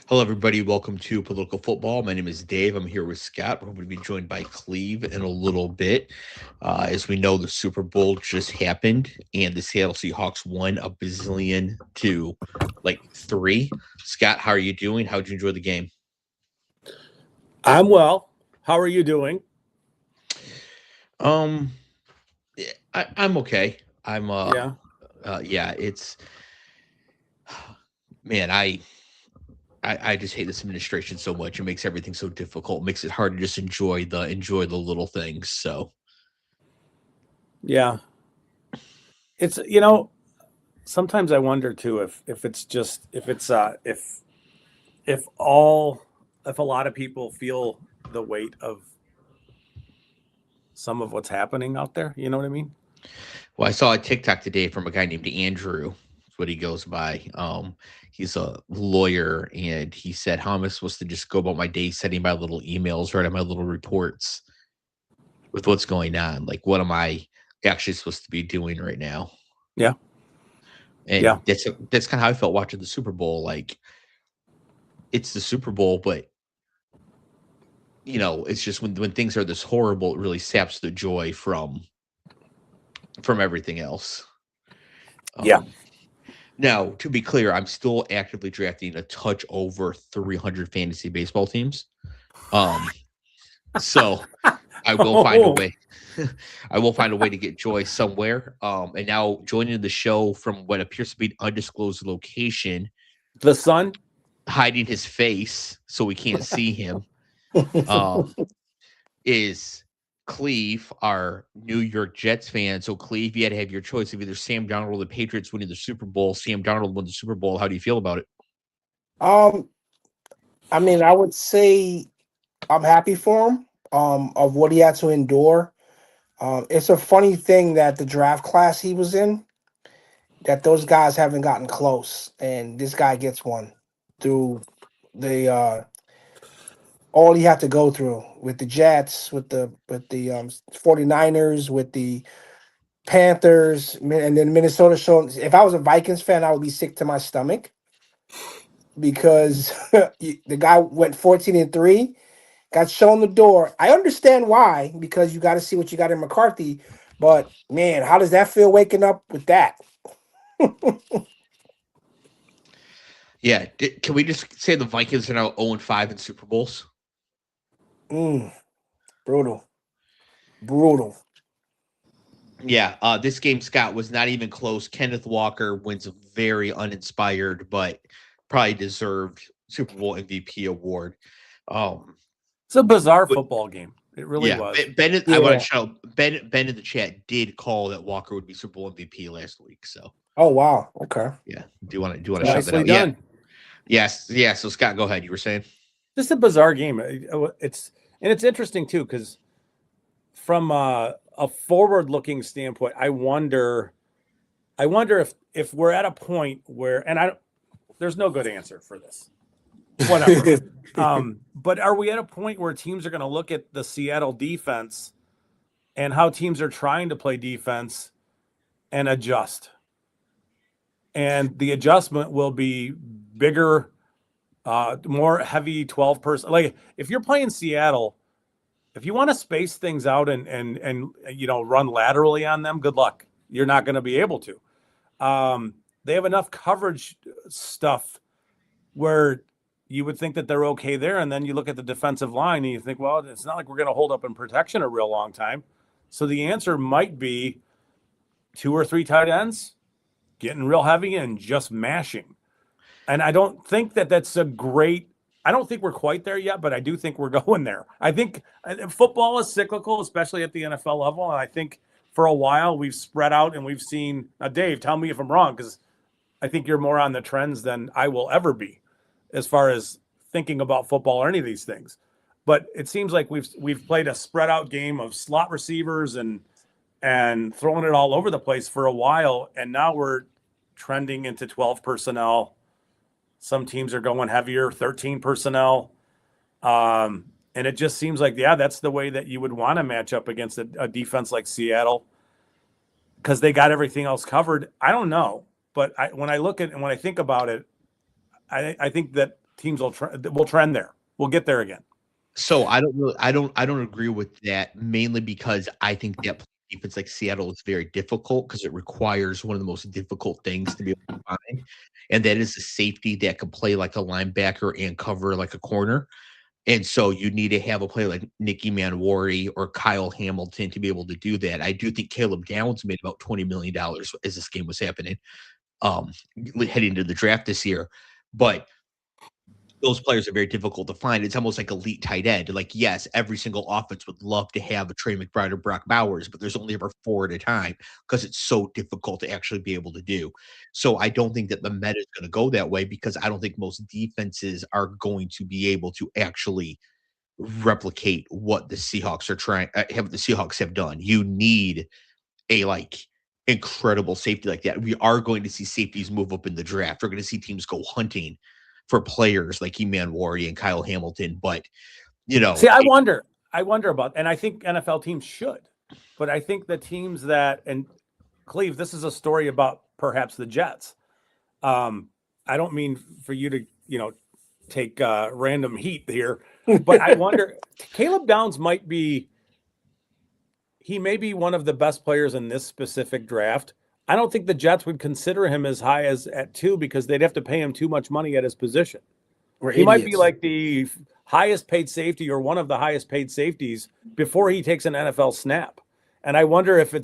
Hello, everybody. Welcome to Political Football. My name is Dave. I'm here with Scott. We're going to be joined by Cleve in a little bit. As we know, the Super Bowl just happened, and the Seattle Seahawks won a bazillion to like three. Scott, how are you doing? How'd you enjoy the game? I'm well. How are you doing? Um, yeah, I'm okay. I'm Yeah. yeah. It's man, I just hate this administration so much. It makes everything so difficult. It makes it hard to just enjoy the little things. So Yeah. It's sometimes I wonder too if it's just if all if a lot of people feel the weight of some of what's happening out there, you know what I mean? Well, I saw a TikTok today from a guy named Andrew. That's what he goes by. He's a lawyer, and he said, "How am I supposed to just go about my day, sending my little emails, writing my little reports with what's going on? Like, what am I actually supposed to be doing right now?" Yeah. And Yeah. that's kind of how I felt watching the Super Bowl. Like, it's the Super Bowl, but it's just when things are this horrible, it really saps the joy from everything else. Yeah. Um, Now, to be clear, I'm still actively drafting a touch over 300 fantasy baseball teams. Um, so I will find a Oh, way. I will find a way to get Joy somewhere. And now joining the show from what appears to be an undisclosed location, the sun? hiding his face so we can't see him, um, is Cleve, our New York Jets fan. So, Cleve, you had to have your choice of either Sam Darnold or the Patriots winning the Super Bowl. Sam Darnold won the Super Bowl. How do you feel about it? Um, I mean, I would say I'm happy for him, of what he had to endure. It's a funny thing that the draft class he was in, that those guys haven't gotten close, and this guy gets one through the all he had to go through with the Jets, with the 49ers, with the Panthers, and then Minnesota showing. If I was a Vikings fan, I would be sick to my stomach because the guy went 14-3, got shown the door. I understand why, because you got to see what you got in McCarthy. But man, how does that feel waking up with that? Yeah, can we just say the Vikings are now 0-5 in Super Bowls? Mm, brutal, brutal. Yeah, this game, Scott, was not even close. Kenneth Walker wins a very uninspired but probably deserved Super Bowl MVP award. Um, It's a bizarre but football game. It really yeah, was. Ben, I want to Yeah. shout Ben in the chat did call that Walker would be Super Bowl MVP last week. So Oh wow. Okay. yeah, do you want to Yeah. shout that Nicely out? Yeah, done. yes, yeah. So Scott, go ahead. You were saying? Just a bizarre game. It's interesting too because from a forward-looking standpoint, I wonder if we're at a point where, and there's no good answer for this. Whatever. But are we at a point where teams are going to look at the Seattle defense and how teams are trying to play defense and adjust? And the adjustment will be bigger, more heavy 12 person. Like if you're playing Seattle, if you want to space things out and run laterally on them, good luck. You're not going to be able to. They have enough coverage stuff where you would think that they're okay there, and then you look at the defensive line and you think, well, it's not like we're going to hold up in protection a real long time. So the answer might be 2 or 3 tight ends getting real heavy and just mashing. And I don't think that that's a great. I don't think we're quite there yet, but I do think we're going there. I think football is cyclical, especially at the NFL level. And I think for a while we've spread out and we've seen. Now, Dave, tell me if I'm wrong, because I think you're more on the trends than I will ever be as far as thinking about football or any of these things. But it seems like we've played a spread out game of slot receivers and throwing it all over the place for a while, and now we're trending into 12 personnel. Some teams are going heavier, 13 personnel. And it just seems like, yeah, that's the way that you would want to match up against a defense like Seattle because they got everything else covered. I don't know. But when I look at and when I think about it, I think that teams will trend there. We'll get there again. So I don't agree with that, mainly because I think that defense like Seattle is very difficult because it requires one of the most difficult things to be able to find, and that is a safety that can play like a linebacker and cover like a corner. And so you need to have a player like Nicky Manwari or Kyle Hamilton to be able to do that. I do think Caleb Downs made about $20 million as this game was happening, heading into the draft this year. But those players are very difficult to find. It's almost like elite tight end. Like, yes, every single offense would love to have a Trey McBride or Brock Bowers, but there's only ever 4 at a time because it's so difficult to actually be able to do. So I don't think that the meta is going to go that way because I don't think most defenses are going to be able to actually replicate what the Seahawks are the Seahawks have done. You need a incredible safety like that. We are going to see safeties move up in the draft. We're going to see teams go hunting for players like Eman Wari and Kyle Hamilton. But, see, I wonder about, and I think NFL teams should, but I think the teams that, and Cleve, this is a story about perhaps the Jets. I don't mean for you to, take random heat here, but I wonder, Caleb Downs may be one of the best players in this specific draft. I don't think the Jets would consider him as high as at 2 because they'd have to pay him too much money at his position. He might be like the highest paid safety or one of the highest paid safeties before he takes an NFL snap. And I wonder if I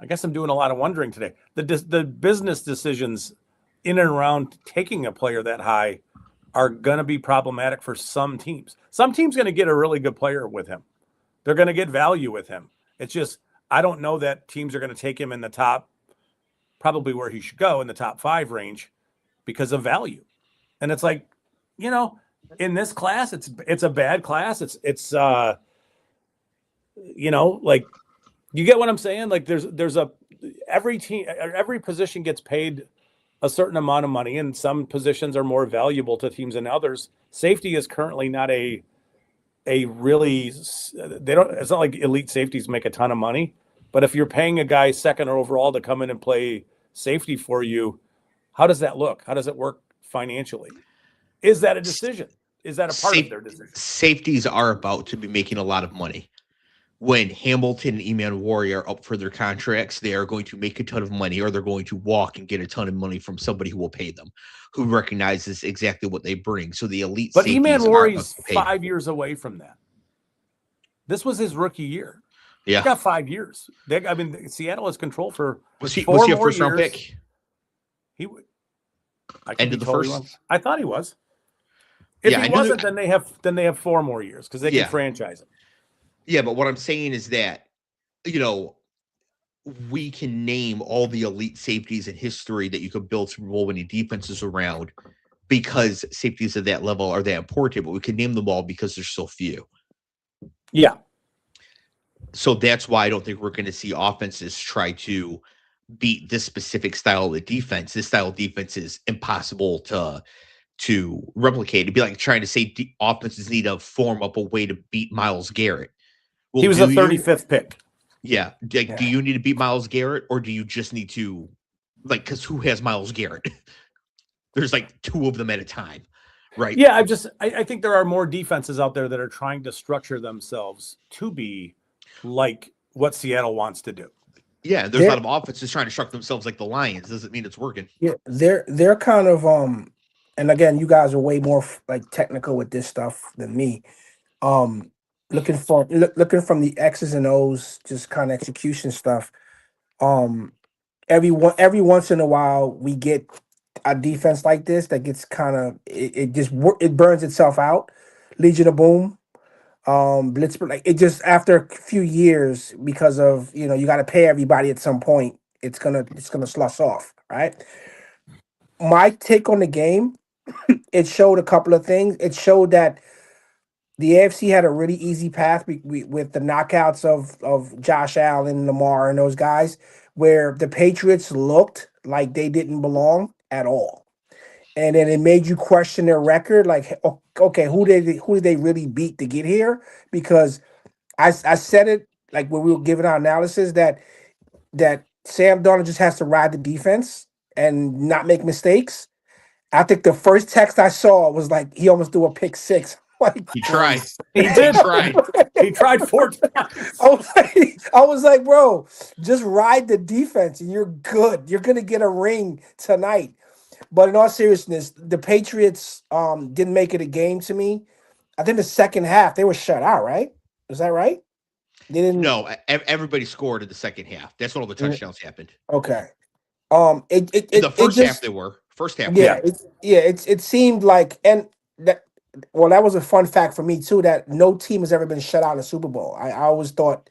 guess I'm doing a lot of wondering today. The business decisions in and around taking a player that high are going to be problematic for some teams. Some teams going to get a really good player with him. They're going to get value with him. It's just, I don't know that teams are going to take him in the top, probably where he should go in the top 5 range because of value. And it's like, in this class, it's a bad class. It's like, you get what I'm saying? Like every position gets paid a certain amount of money, and some positions are more valuable to teams than others. Safety is currently not it's not like elite safeties make a ton of money, but if you're paying a guy second overall to come in and play safety for you, how does that look? How does it work financially? Is that a decision? Is that a part of their decision? Safeties are about to be making a lot of money. When Hamilton and Eman Wari are up for their contracts, they are going to make a ton of money, or they're going to walk and get a ton of money from somebody who will pay them, who recognizes exactly what they bring. So the elite, but Eman Wari's 5 years away from that. This was his rookie year. Yeah, he got 5 years. Seattle has control for. Was he a first round pick? He end of the first. I thought he was. If he wasn't, then they have 4 more years because they can franchise him. Yeah, but what I'm saying is that, we can name all the elite safeties in history that you could build Super Bowl winning defenses around because safeties at that level are that important, but we can name them all because there's so few. Yeah. So that's why I don't think we're going to see offenses try to beat this specific style of defense. This style of defense is impossible to replicate. It'd be like trying to say offenses need to form up a way to beat Myles Garrett. Well, he was a 35th pick. Yeah. Do you need to beat Myles Garrett, or do you just need to, because who has Myles Garrett? There's 2 of them at a time, right? Yeah, I think there are more defenses out there that are trying to structure themselves to be like what Seattle wants to do. Yeah, there's a lot of offenses trying to structure themselves like the Lions. Doesn't mean it's working. Yeah, they're kind of and again, you guys are way more technical with this stuff than me. Looking from the X's and O's, just kind of execution stuff. Every once in a while, we get a defense like this that gets kind of it burns itself out. Legion of Boom, Blitz, it just after a few years because of you got to pay everybody at some point. It's gonna slush off, right? My take on the game, it showed a couple of things. It showed that the AFC had a really easy path with the knockouts of Josh Allen, Lamar, and those guys, where the Patriots looked like they didn't belong at all. And then it made you question their record, like, okay, who did they really beat to get here? Because I said it when we were giving our analysis that Sam Darnold just has to ride the defense and not make mistakes. I think the first text I saw was like he almost threw a pick six. Like He tried. He did. He tried 4 times. I was like, bro, just ride the defense and you're good. You're gonna get a ring tonight. But in all seriousness, the Patriots didn't make it a game to me. I think the second half they were shut out, right? Is that right? They didn't. No, everybody scored in the second half. That's when all the touchdowns happened. Okay. In the first half just, they were. First half. yeah, it seemed like, and that, well, that was a fun fact for me too, that no team has ever been shut out in a Super Bowl. I always thought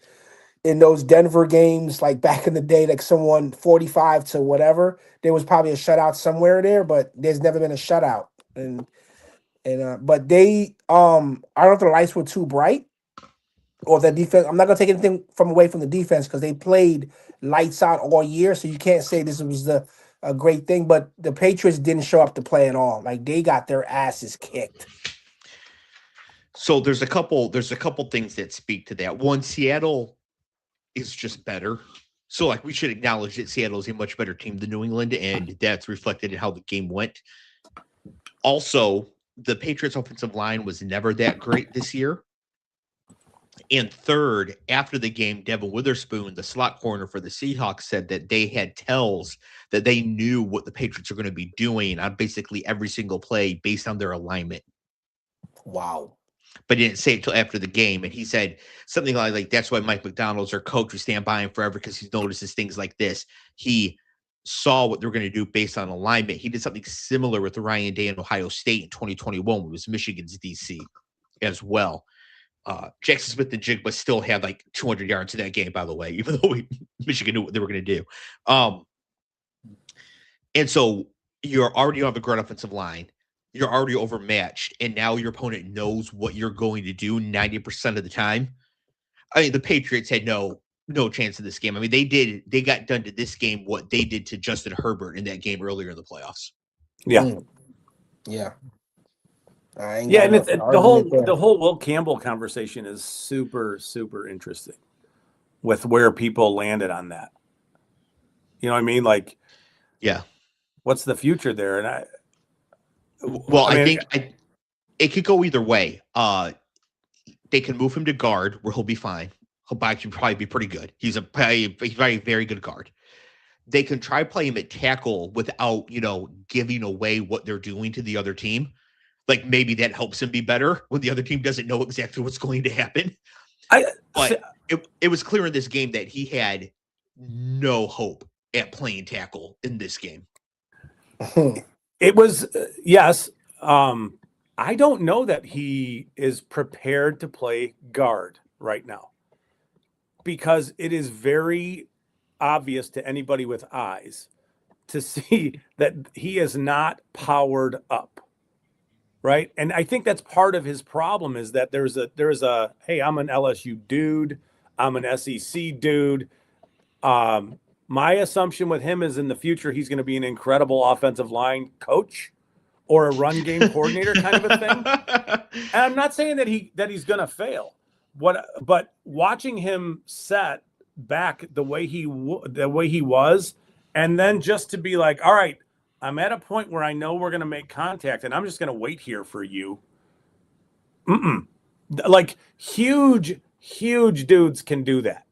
in those Denver games, like back in the day, like someone 45 to whatever, there was probably a shutout somewhere there, but there's never been a shutout. But they I don't know if the lights were too bright or the defense. I'm not gonna take anything from away from the defense because they played lights out all year, so you can't say this was a great thing. But the Patriots didn't show up to play at all. Like they got their asses kicked. So there's a couple things that speak to that. One, Seattle is just better. So like we should acknowledge that Seattle is a much better team than New England, and that's reflected in how the game went. Also, the Patriots offensive line was never that great this year. And third, after the game, Devin Witherspoon, the slot corner for the Seahawks, said that they had tells that they knew what the Patriots are going to be doing on basically every single play based on their alignment. Wow. But he didn't say it until after the game. And he said something like that's why Mike McDonald's their coach will stand by him forever because he notices things like this. He saw what they're going to do based on alignment. He did something similar with Ryan Day in Ohio State in 2021, when it was Michigan's DC as well. Jackson Smith and Jigba still had like 200 yards in that game, by the way, even though Michigan knew what they were going to do. And so you're already on the great offensive line. You're already overmatched, and now your opponent knows what you're going to do 90% of the time. I mean, the Patriots had no chance in this game. I mean, they got done to this game what they did to Justin Herbert in that game earlier in the playoffs. Yeah. Yeah. And it's, the whole Will Campbell conversation is super, super interesting with where people landed on that. You know what I mean? Like, yeah, what's the future there? And I think it could go either way. They can move him to guard where he'll be fine. He'll probably be pretty good. He's a very, very good guard. They can try play him at tackle without, giving away what they're doing to the other team. Like maybe that helps him be better when the other team doesn't know exactly what's going to happen. But it was clear in this game that he had no hope at playing tackle in this game. It was, yes. I don't know that he is prepared to play guard right now, because it is very obvious to anybody with eyes to see that he is not powered up. Right. And I think that's part of his problem, is that there's a, hey, I'm an LSU dude. I'm an SEC dude. My assumption with him is in the future, he's going to be an incredible offensive line coach or a run game coordinator kind of a thing. And I'm not saying that he's going to fail. But watching him set back the way he was, and then just to be like, all right, I'm at a point where I know we're going to make contact, and I'm just going to wait here for you. Like huge dudes can do that.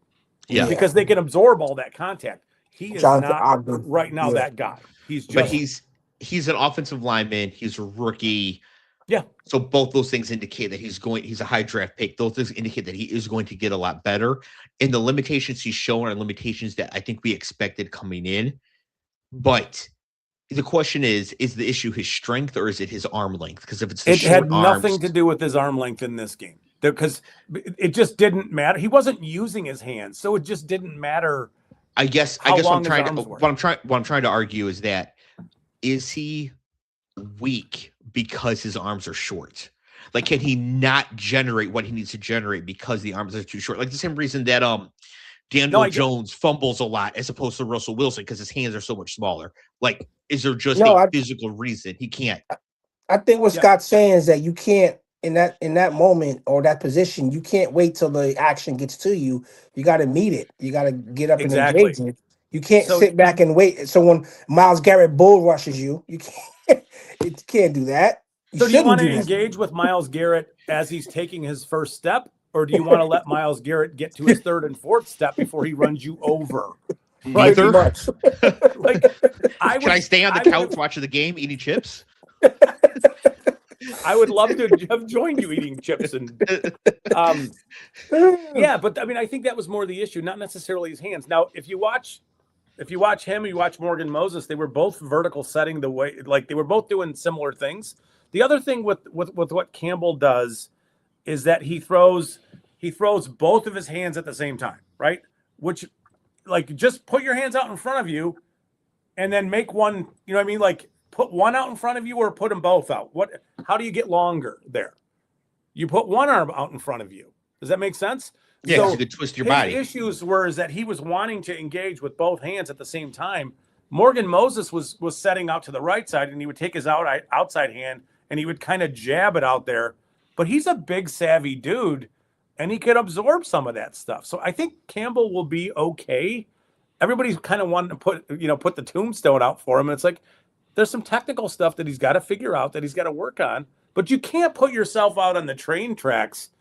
Yeah. Because they can absorb all that contact. He is Jonathan not Ogden. right now that guy. He's an offensive lineman. He's a rookie. Yeah. So both those things indicate that he's a high draft pick. Those things indicate that he is going to get a lot better. And the limitations he's shown are limitations that I think we expected coming in. But the question is the issue his strength or is it his arm length? Because if it's it had nothing to do with his arm length in this game, because it just didn't matter. He wasn't using his hands, so it just didn't matter. I guess what I'm trying to argue is that, is he weak because his arms are short? Like, can he not generate what he needs to generate because the arms are too short? Like the same reason that Daniel Jones fumbles a lot as opposed to Russell Wilson, because his hands are so much smaller. Like, is there just a physical reason he can't? I think what Scott's saying is that you can't, in that moment or that position, you can't wait till the action gets to you. You got to meet it. You got to get up and engage it. You can't So- sit back and wait. So when Miles Garrett bull rushes you, you can't do that. So do you want to that. engage with Miles Garrett as he's taking his first step, or do you want to let Miles Garrett get to his third and fourth step before he runs you over? Pretty Neither. much. Like, Should I stay on the couch watching the game, eating chips? I would love to have joined you eating chips and yeah, but I mean, I think that was more the issue, not necessarily his hands. Now, if you watch him, you watch Morgan Moses, they were both vertical setting the way, like they were both doing similar things. The other thing with what Campbell does is that he throws both of his hands at the same time, right? Which, like, just put your hands out in front of you and then make one, you know what I mean? Like, put one out in front of you or put them both out. How do you get longer there? You put one arm out in front of you. Does that make sense? Yeah, so you could twist your his body. Issues were is that he was wanting to engage with both hands at the same time. Morgan Moses was setting out to the right side, and he would take his outside hand and he would kind of jab it out there. But he's a big, savvy dude, and he could absorb some of that stuff. So I think Campbell will be okay. Everybody's kind of wanting to put the tombstone out for him. And it's like, there's some technical stuff that he's got to figure out, that he's got to work on. But you can't put yourself out on the train tracks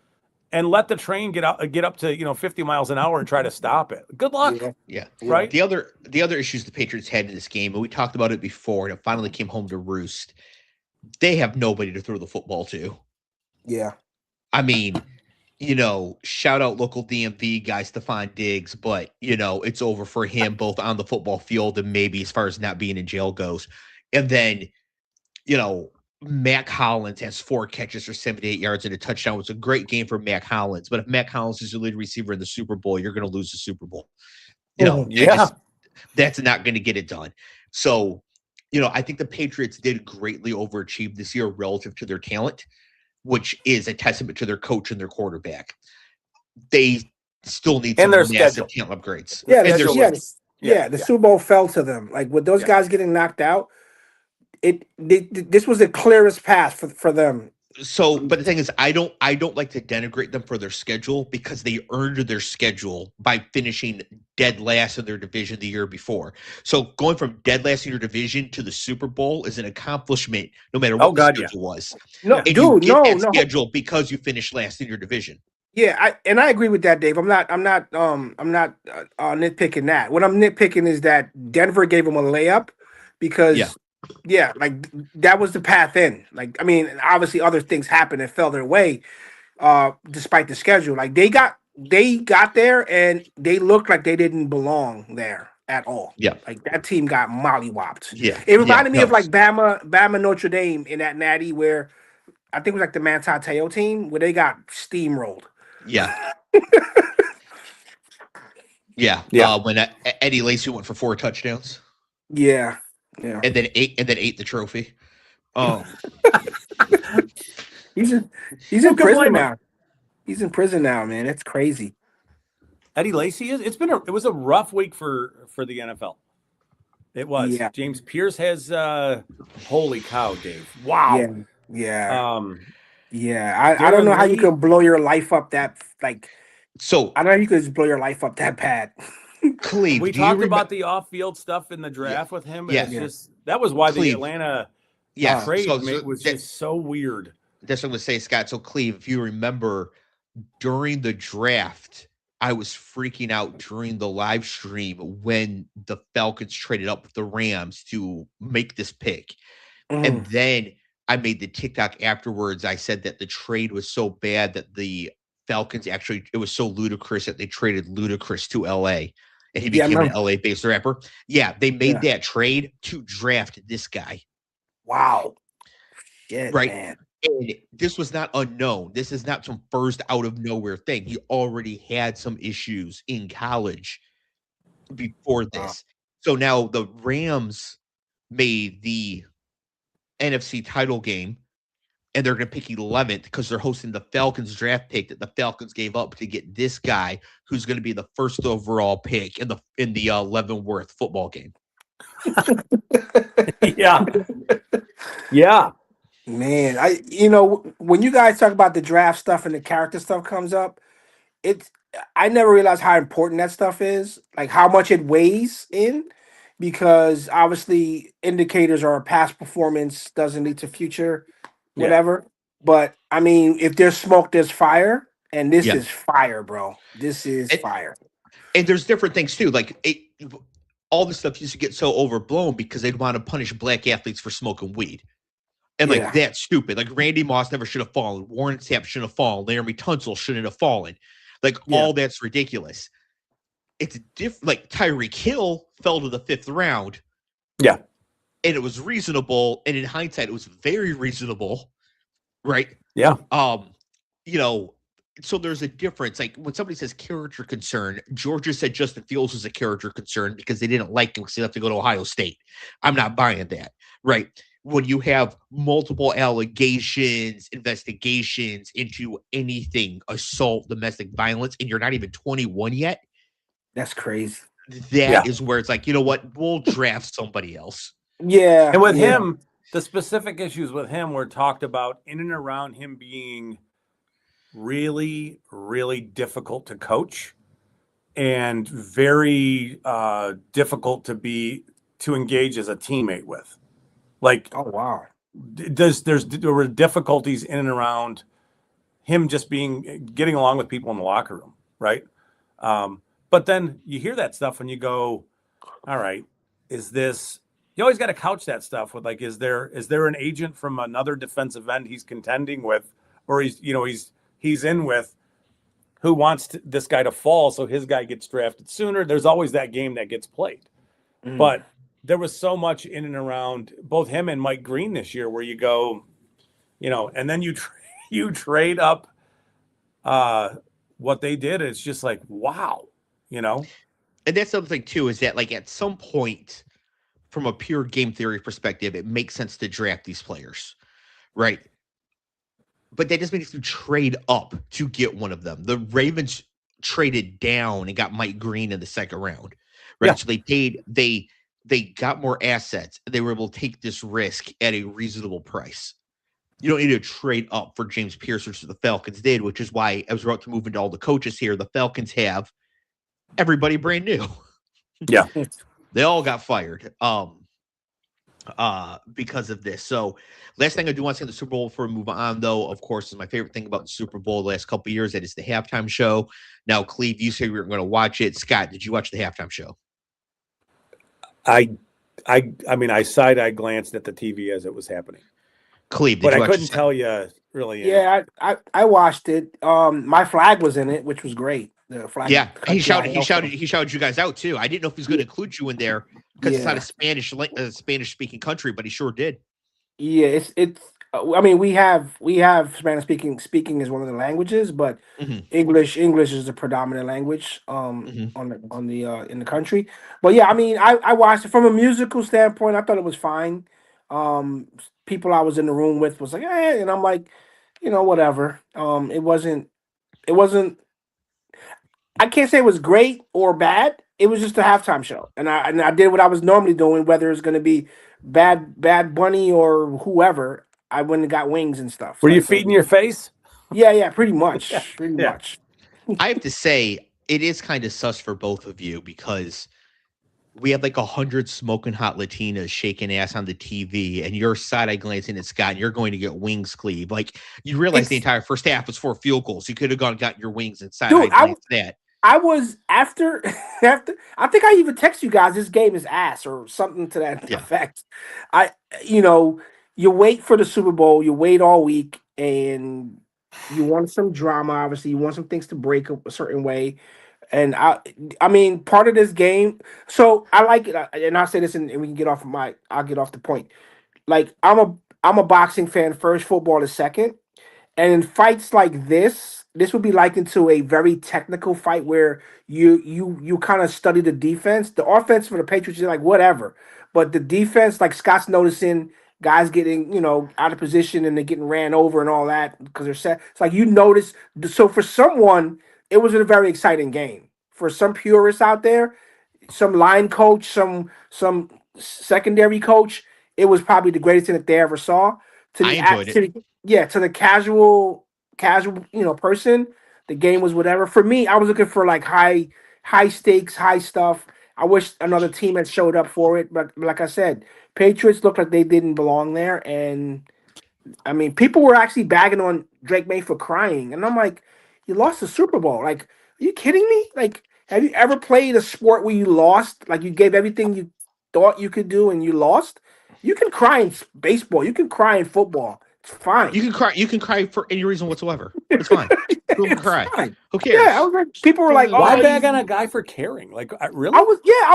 and let the train get up to 50 miles an hour and try to stop it. Good luck. Yeah. Right. The other issues the Patriots had in this game, and we talked about it before, and it finally came home to roost. They have nobody to throw the football to. Yeah. I mean, shout out local DMV guy Stephon Diggs, but it's over for him both on the football field and maybe as far as not being in jail goes. And then, Mac Hollins has 4 catches for 78 yards and a touchdown. It's a great game for Mac Hollins. But if Mac Hollins is your lead receiver in the Super Bowl, you're going to lose the Super Bowl. That's not going to get it done. So, I think the Patriots did greatly overachieve this year relative to their talent, which is a testament to their coach and their quarterback. They still need some massive talent upgrades. Yeah, the Super Bowl fell to them. Like with those guys getting knocked out, this was the clearest path for them. So, but the thing is, I don't like to denigrate them for their schedule, because they earned their schedule by finishing dead last in their division the year before. So going from dead last in your division to the Super Bowl is an accomplishment, no matter what the schedule was. No, schedule because you finished last in your division. Yeah, I agree with that, Dave. I'm not nitpicking that. What I'm nitpicking is that Denver gave them a layup because like that was the path in. Like, I mean, obviously other things happened and fell their way, despite the schedule. Like they got there and they looked like they didn't belong there at all. Yeah, like that team got mollywopped. Yeah, it reminded me of like Bama Notre Dame in that natty where I think it was like the Manti Te'o team where they got steamrolled. Yeah. When Eddie Lacy went for 4 touchdowns. Yeah. And then ate the trophy. Oh. he's in prison now. He's in prison now, man. It's crazy. Eddie Lacy it was a rough week for the NFL. It was. Yeah. James Pierce has holy cow, Dave. Wow. Yeah. I don't know how you can blow your life up that I don't know how you could just blow your life up that bad. Cleve, we talked about the off-field stuff in the draft with him. That was why the Atlanta trade was just so weird. That's what I'm going to say, Scott. So, Cleve, if you remember, during the draft, I was freaking out during the live stream when the Falcons traded up with the Rams to make this pick. Mm-hmm. And then I made the TikTok afterwards. I said that the trade was so bad that the Falcons it was so ludicrous that they traded Ludacris to LA and he became an LA based rapper. Yeah. They made that trade to draft this guy. Wow. Shit, right. Man. And this was not unknown. This is not some first out of nowhere thing. He already had some issues in college before this. Wow. So now the Rams made the NFC title game, and they're going to pick 11th because they're hosting the Falcons draft pick that the Falcons gave up to get this guy who's going to be the first overall pick in the Leavenworth football game. Yeah. Man, when you guys talk about the draft stuff and the character stuff comes up, I never realized how important that stuff is, like how much it weighs in, because obviously indicators are past performance doesn't lead to future, Yeah. whatever. But I mean, if there's smoke, there's fire, and this Yeah. is fire, bro. This is And, fire. and there's different things too. Like all this stuff used to get so overblown because they'd want to punish black athletes for smoking weed. And like Yeah, that's stupid. Like Randy Moss never should have fallen. Warren Sapp shouldn't have fallen. Laramie Tunsil shouldn't have fallen. Like yeah, all that's ridiculous. It's different. Like Tyreek Hill fell to the 5th round, Yeah. and it was reasonable. And in hindsight, it was very reasonable, right? Yeah. You know, so there's a difference. Like when somebody says character concern, Georgia said Justin Fields was a character concern because they didn't like him because he left to go to Ohio State. I'm not buying that, right? When you have multiple allegations, investigations into anything, assault, domestic violence, and you're not even 21 yet, that's crazy. that Yeah. is where it's like, you know what? We'll draft somebody else. Yeah, And with yeah. him, the specific issues with him were talked about in and around him being really, really difficult to coach and very difficult to engage as a teammate with. Like, Oh wow. there were difficulties in and around him just getting along with people in the locker room, right? But then you hear that stuff and you go, all right, is this? You always got to couch that stuff with like, is there an agent from another defensive end he's contending with, or he's in with, who wants this guy to fall so his guy gets drafted sooner? There's always that game that gets played. Mm. But there was so much in and around both him and Mike Green this year where you go, and then you trade up what they did. It's just like, wow, And that's something too, is that like at some point, from a pure game theory perspective, it makes sense to draft these players, right? But that doesn't mean you trade up to get one of them. The Ravens traded down and got Mike Green in the 2nd round, right? Yeah. So they got more assets. They were able to take this risk at a reasonable price. You don't need to trade up for James Pierce, which the Falcons did, which is why I was about to move into all the coaches here. The Falcons have everybody brand new. Yeah. They all got fired because of this. So last thing I do want to say on the Super Bowl before we move on, though, of course, is my favorite thing about the Super Bowl the last couple of years. That is the halftime show. Now, Cleve, you said we were going to watch it. Scott, did you watch the halftime show? I mean, I side-eye glanced at the TV as it was happening. Cleve, but I couldn't tell you really. Yeah, I watched it. My flag was in it, which was great. The flag. Yeah, he shouted you guys out too. I didn't know if he was going to include you in there because it's not a Spanish speaking country, but he sure did. Yeah, it's. I mean, we have Spanish speaking is one of the languages, but English is the predominant language on the in the country. But yeah, I mean, I watched it from a musical standpoint. I thought it was fine. People I was in the room with was like, and I'm like, whatever. It wasn't. I can't say it was great or bad. It was just a halftime show, and I did what I was normally doing, whether it's going to be Bad Bunny or whoever. I went and got wings and stuff. Were you feeding your face? Yeah, pretty much. Pretty much. I have to say, it is kind of sus for both of you because we have like 100 smoking hot Latinas shaking ass on the TV, and you're side-eye glancing at Scott, and you're going to get wings, Cleve. Like, you realize the entire first half was 4 field goals. You could have gone and gotten your wings and side-eye glanced that. I was after I think I even text you guys, this game is ass or something to that effect. You wait for the Super Bowl, you wait all week, and you want some drama. Obviously, you want some things to break a certain way. And I mean, part of this game. So I like it, and I'll say this, and we can get off I'll get off the point. Like I'm a boxing fan first, football is second, and in fights like this would be likened to a very technical fight where you kind of study the defense. The offense for the Patriots is like whatever, but the defense, like Scott's noticing guys getting out of position and they're getting ran over and all that because they're set. It's like you notice. So for someone, it was a very exciting game. For some purists out there, some line coach, some secondary coach, it was probably the greatest thing that they ever saw. To the casual person, The game was whatever. For me, I was looking for like high stakes, high stuff. I wish another team had showed up for it, but like I said, Patriots looked like they didn't belong there, and I mean, people were actually bagging on Drake May for crying, and I'm like, you lost the Super Bowl. Like, are you kidding me? Like, have you ever played a sport where you lost? Like, you gave everything you thought you could do, and you lost. You can cry in baseball. You can cry in football. It's fine. You can cry. You can cry for any reason whatsoever. It's fine. You can cry. Fine. Who cares? Yeah, I was like, people were like, why "Oh, bag on a guy for caring?" Like, really? I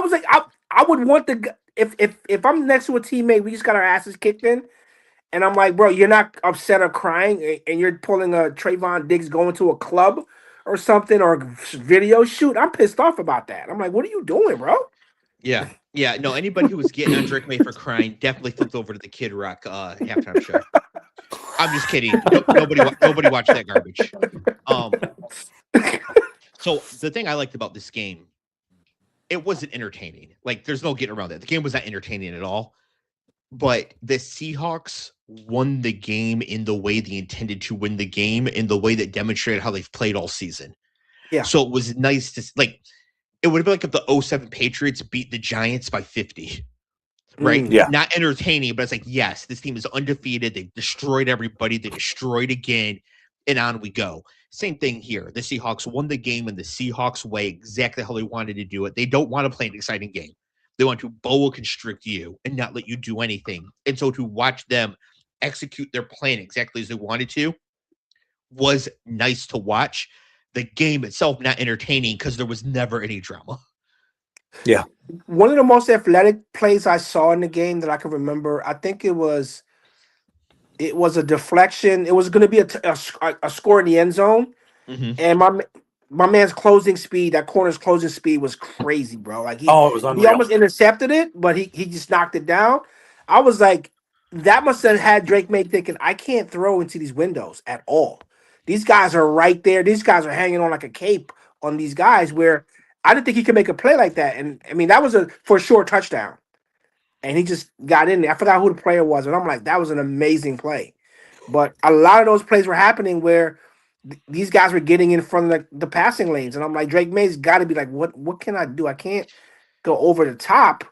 was like, I would want if I'm next to a teammate, we just got our asses kicked in, and I'm like, bro, you're not upset or crying, and you're pulling a Trayvon Diggs going to a club or something or a video shoot. I'm pissed off about that. I'm like, what are you doing, bro? Yeah. Yeah. No, anybody who was getting on Drake May for crying definitely flipped over to the Kid Rock halftime show. I'm just kidding. Nobody watched that garbage. So the thing I liked about this game, it wasn't entertaining. Like, there's no getting around that. The game was not entertaining at all. But the Seahawks won the game in the way they intended to win the game, in the way that demonstrated how they've played all season. Yeah. So it was nice to like. It would have been like if the 07 Patriots beat the Giants by 50. Right? Yeah. Not entertaining, but it's like, yes, this team is undefeated. They've destroyed everybody. They destroyed again. And on we go. Same thing here. The Seahawks won the game in the Seahawks way, exactly how they wanted to do it. They don't want to play an exciting game. They want to boa constrict you and not let you do anything. And so to watch them execute their plan exactly as they wanted to was nice to watch. The game itself not entertaining because there was never any drama. Yeah. One of the most athletic plays I saw in the game that I can remember, I think it was a deflection. It was going to be a score in the end zone, and my man's closing speed, that corner's closing speed was crazy, bro. Like it was he unreal. almost intercepted it, but he just knocked it down. I was like, that must have had Drake May thinking, I can't throw into these windows at all. These guys are right there. These guys are hanging on like a cape on these guys where I didn't think he could make a play like that. And I mean, that was for sure touchdown. And he just got in there. I forgot who the player was. And I'm like, that was an amazing play. But a lot of those plays were happening where these guys were getting in front of the passing lanes. And I'm like, Drake May's got to be like, what can I do? I can't go over the top.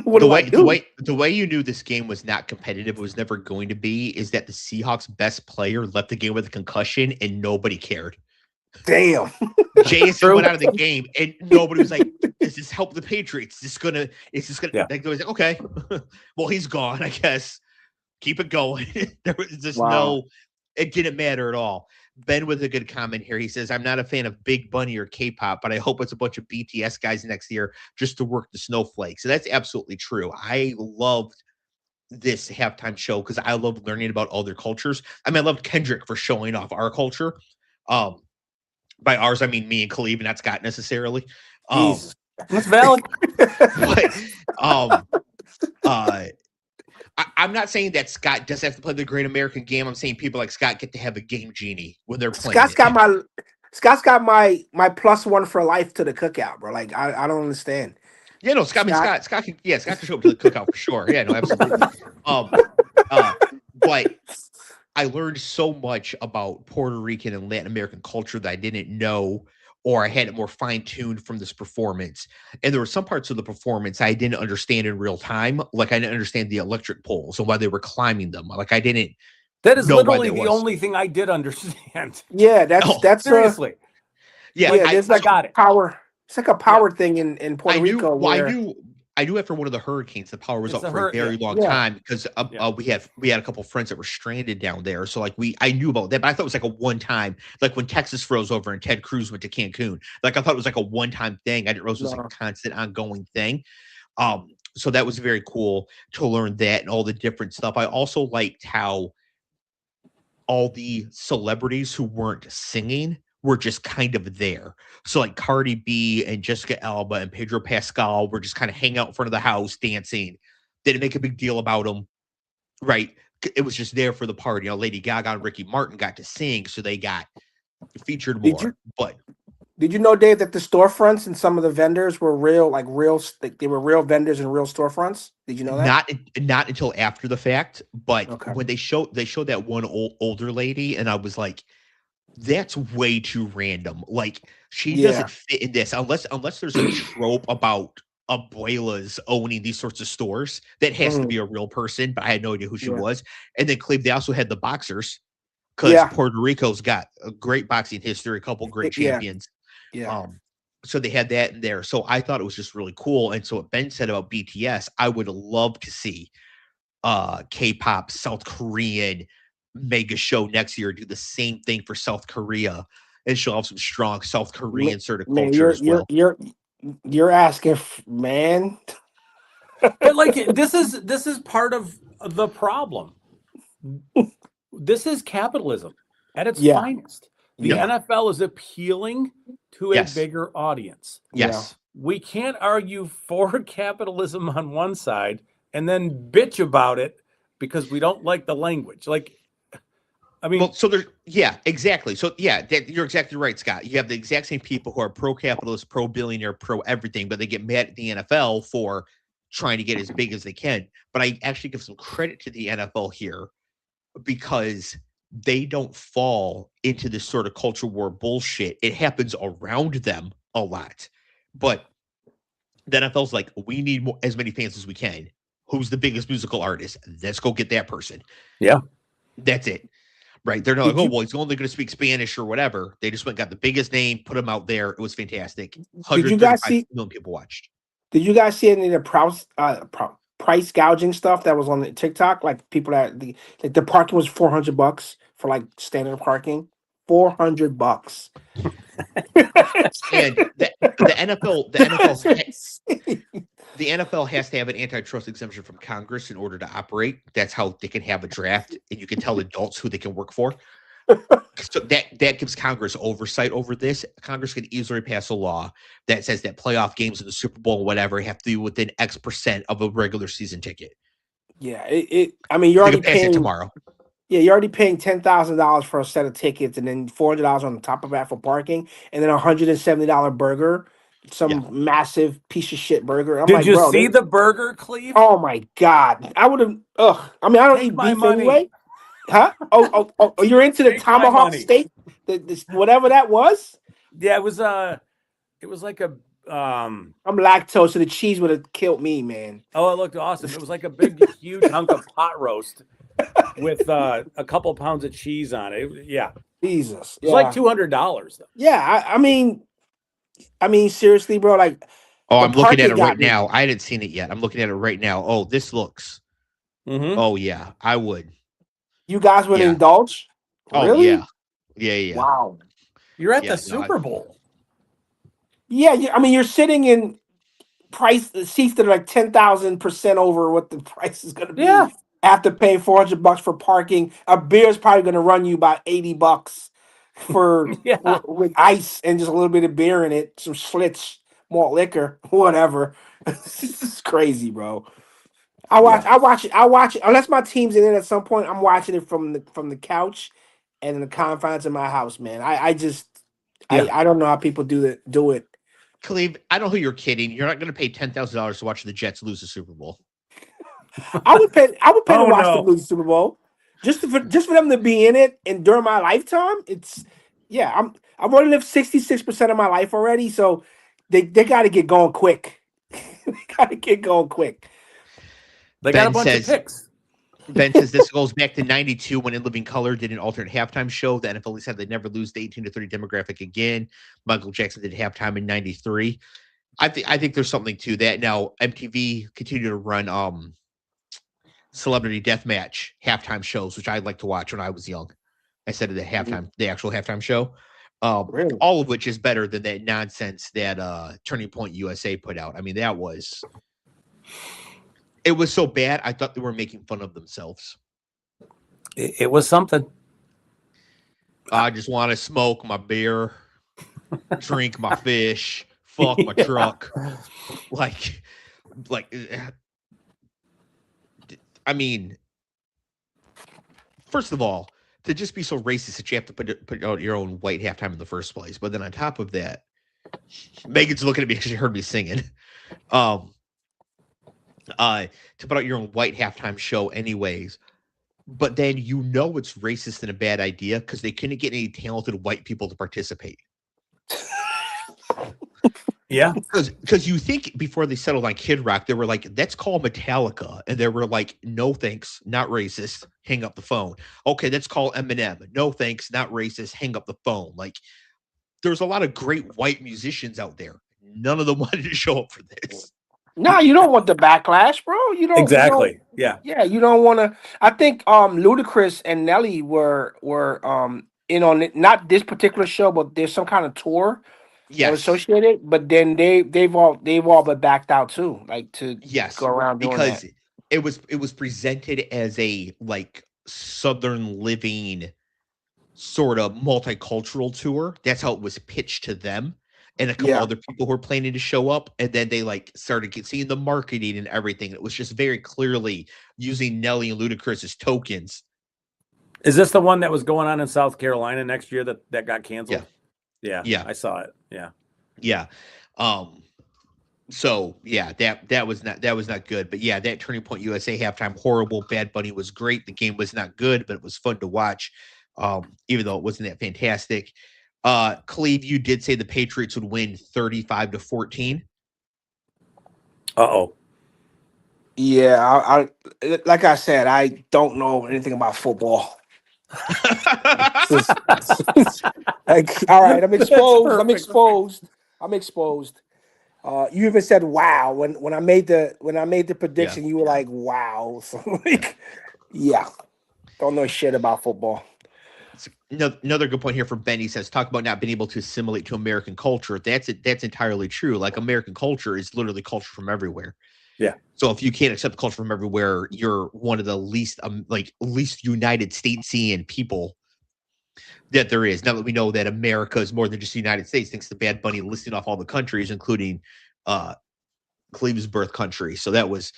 What do I do? The way you knew this game was not competitive, was never going to be, is that the Seahawks' best player left the game with a concussion and nobody cared. Damn. Jason went out of the game and nobody was like, does this help the Patriots? Is this gonna Yeah. like, was like, okay. Well, he's gone, I guess. Keep it going. There was just it didn't matter at all. Ben with a good comment here. He says, I'm not a fan of Big Bunny or K-pop, but I hope it's a bunch of BTS guys next year just to work the snowflakes. So that's absolutely true. I loved this halftime show because I love learning about other cultures. I mean, I loved Kendrick for showing off our culture. By ours, I mean me and Clev, not Scott necessarily. Jesus. That's valid. But I'm not saying that Scott doesn't have to play the Great American Game. I'm saying people like Scott get to have a game genie when they're playing. Scott's got my +1 for life to the cookout, bro. Like I don't understand. Yeah, no, Scott can show up to the cookout for sure. Yeah, no, absolutely. But I learned so much about Puerto Rican and Latin American culture that I didn't know, or I had it more fine-tuned from this performance. And there were some parts of the performance I didn't understand in real time. Like, I didn't understand the electric poles and why they were climbing them. Like, I didn't. That is literally the only thing I did understand. Yeah, that's seriously. There's like got it. Power. It's like a power thing in Puerto Rico. I knew after one of the hurricanes, the power was up for a very long time because we had a couple of friends that were stranded down there. So like I knew about that, but I thought it was like a one time, like when Texas froze over and Ted Cruz went to Cancun. Like I thought it was like a one time thing. I didn't realize it was like a constant ongoing thing. So that was very cool to learn that and all the different stuff. I also liked how all the celebrities who weren't singing were just kind of there. So like Cardi B and Jessica Alba and Pedro Pascal were just kind of hanging out in front of the house dancing. Didn't make a big deal about them, right? It was just there for the party. You know, Lady Gaga and Ricky Martin got to sing, so they got featured more. Did you know, Dave, that the storefronts and some of the vendors were real, like they were real vendors and real storefronts? Did you know that? Not until after the fact, but when they showed that one older lady, and I was like, that's way too random. Like, she Yeah. doesn't fit in this unless there's a trope about abuelas owning these sorts of stores. That has to be a real person, but I had no idea who she Yeah. was. And then Cleve, they also had the boxers because Yeah. Puerto Rico's got a great boxing history, a couple great Yeah. champions. Yeah. So they had that in there. So I thought it was just really cool. And so what Ben said about BTS, I would love to see K-pop, South Korean mega show next year, do the same thing for South Korea, and she'll have some strong South Korean sort of Man, culture as well. you're asking, man. But like this is part of the problem. This is capitalism at its Yeah. finest. The Yeah. NFL is appealing to a Yes. bigger audience. Yes. We can't argue for capitalism on one side and then bitch about it because we don't like the language. Like, I mean, Well, so there's, yeah, exactly. So yeah, you're exactly right, Scott. You have the exact same people who are pro-capitalist, pro-billionaire, pro-everything, but they get mad at the NFL for trying to get as big as they can. But I actually give some credit to the NFL here because they don't fall into this sort of culture war bullshit. It happens around them a lot. But the NFL's like, we need as many fans as we can. Who's the biggest musical artist? Let's go get that person. Yeah. That's it. Right. They're not like, oh, well, he's only going to speak Spanish or whatever. They just went got the biggest name, put him out there. It was fantastic. Did you guys 135 million people watched. Did you guys see any of the price gouging stuff that was on the TikTok? Like people that the parking was $400 for like standard parking. $400. And the NFL, the NFL has to have an antitrust exemption from Congress in order to operate. That's how they can have a draft, and you can tell adults who they can work for. So that gives Congress oversight over this. Congress can easily pass a law that says that playoff games in the Super Bowl, whatever, have to be within X% of a regular season ticket. Yeah, I mean, you're They already can pass paying it tomorrow. Yeah, you're already paying $10,000 for a set of tickets, and then $400 on the top of that for parking, and then $170 burger, some massive piece of shit burger. I'm did like, you bro, see the burger, Cleve? oh my god, I would have. Ugh, I mean, I don't Take eat my beef money. anyway. Huh? Oh, you're into the Take my tomahawk money. steak, whatever that was. Yeah, it was like a I'm lactose, so the cheese would have killed me, man. oh, it looked awesome. It was like a big, huge hunk of pot roast with a couple pounds of cheese on it. Yeah, Jesus, it's like $200 though. Yeah, I mean, seriously, bro, like. Oh, the I'm looking at parking it got right me. now. I hadn't seen it yet. I'm looking at it right now. Oh, this looks. Mm-hmm. Oh yeah, I would. You guys would Yeah. indulge? Oh Really? yeah. Wow. You're at Yeah, the Super Bowl. Yeah, I mean, you're sitting in seats that are like 10,000% over what the price is going to be. Yeah. After paying $400 for parking, a beer is probably going to run you about $80 for Yeah. with ice and just a little bit of beer in it, some Schlitz, malt liquor, whatever. This is crazy, bro. I watch it unless my team's in it at some point. I'm watching it from the couch and in the confines of my house, man. I don't know how people do it. Cleve, I know who you're kidding. You're not going to pay $10,000 to watch the Jets lose the Super Bowl. I would pay to Oh, watch no. them lose the Super Bowl just for them to be in it and during my lifetime. I've already lived 66% of my life already, so they got to get going quick. They got to get going quick. They got a bunch of picks. Ben says this goes back to 92 when In Living Color did an alternate halftime show. The NFL said they'd never lose the 18 to 30 demographic again. Michael Jackson did halftime in 93. I think there's something to that. Now, MTV continued to run celebrity deathmatch halftime shows, which I'd like to watch when I was young. I said the actual halftime show. Really? All of which is better than that nonsense that Turning Point USA put out. I mean, it was so bad, I thought they were making fun of themselves. It was something. I just want to smoke my beer, drink my fish, fuck my truck. Like, I mean, first of all, to just be so racist that you have to put out your own white halftime in the first place. But then on top of that, Megan's looking at me because she heard me singing. To put out your own white halftime show anyways. but then you know it's racist and a bad idea because they couldn't get any talented white people to participate. Yeah. Because you think before they settled on Kid Rock, they were like, let's call Metallica. And they were like, no thanks, not racist, hang up the phone. Okay, let's call Eminem. No thanks, not racist, hang up the phone. Like, there's a lot of great white musicians out there. None of them wanted to show up for this. No, you don't want the backlash, bro. You don't Exactly. Yeah, you don't want to. I think Ludacris and Nelly were in on it, not this particular show, but there's some kind of tour that was Yes. associated. But then they've all been backed out too, like to Yes. go around doing Because that. it was presented as a like Southern living sort of multicultural tour. That's how it was pitched to them. And a couple Yeah. other people who were planning to show up, and then they like started seeing the marketing and everything. It was just very clearly using Nelly and Ludacris as tokens. Is this the one that was going on in South Carolina next year that got canceled? Yeah, I saw it. Yeah. So yeah, that was not good. But yeah, that Turning Point USA halftime, horrible. Bad Bunny was great. The game was not good, but it was fun to watch. Even though it wasn't that fantastic. Cleve, you did say the Patriots would win 35-14. Uh-oh. Yeah, I like I said, I don't know anything about football. Like, all right, I'm exposed. I'm exposed. You even said wow when I made the prediction. You were like wow. So like, yeah, don't know shit about football. Another good point here from Benny says, talk about not being able to assimilate to American culture. That's entirely true. Like, American culture is literally culture from everywhere. Yeah. So if you can't accept culture from everywhere, you're one of the least United Statesian people that there is. Now that we know that America is more than just the United States, thanks to Bad Bunny listing off all the countries, including Cleve's birth country. So that was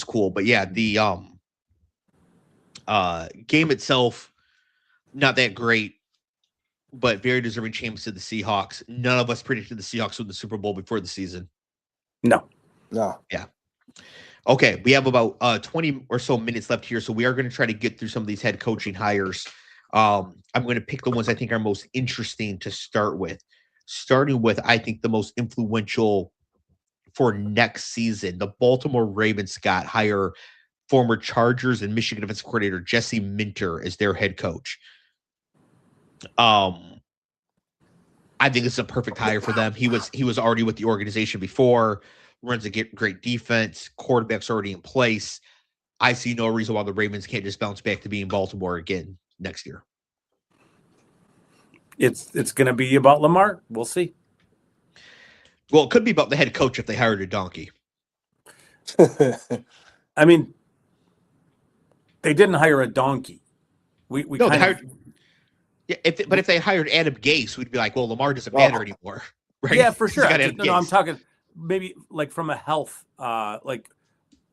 cool. But yeah, the game itself, not that great, but very deserving champions to the Seahawks. None of us predicted the Seahawks win the Super Bowl before the season. No. Yeah. Okay, we have about 20 or so minutes left here, so we are going to try to get through some of these head coaching hires. I'm going to pick the ones I think are most interesting to start with. Starting with, I think, the most influential for next season. The Baltimore Ravens hire former Chargers and Michigan defensive coordinator Jesse Minter as their head coach. I think it's a perfect hire for them. He was already with the organization before, runs a great defense, quarterback's already in place. I see no reason why the Ravens can't just bounce back to being Baltimore again next year. It's going to be about Lamar. We'll see. Well, it could be about the head coach if they hired a donkey. I mean, they didn't hire a donkey. They hired. Yeah, but if they hired Adam Gase, we'd be like, well, Lamar doesn't matter anymore. Right? Yeah, for sure. I'm talking maybe like from a health, like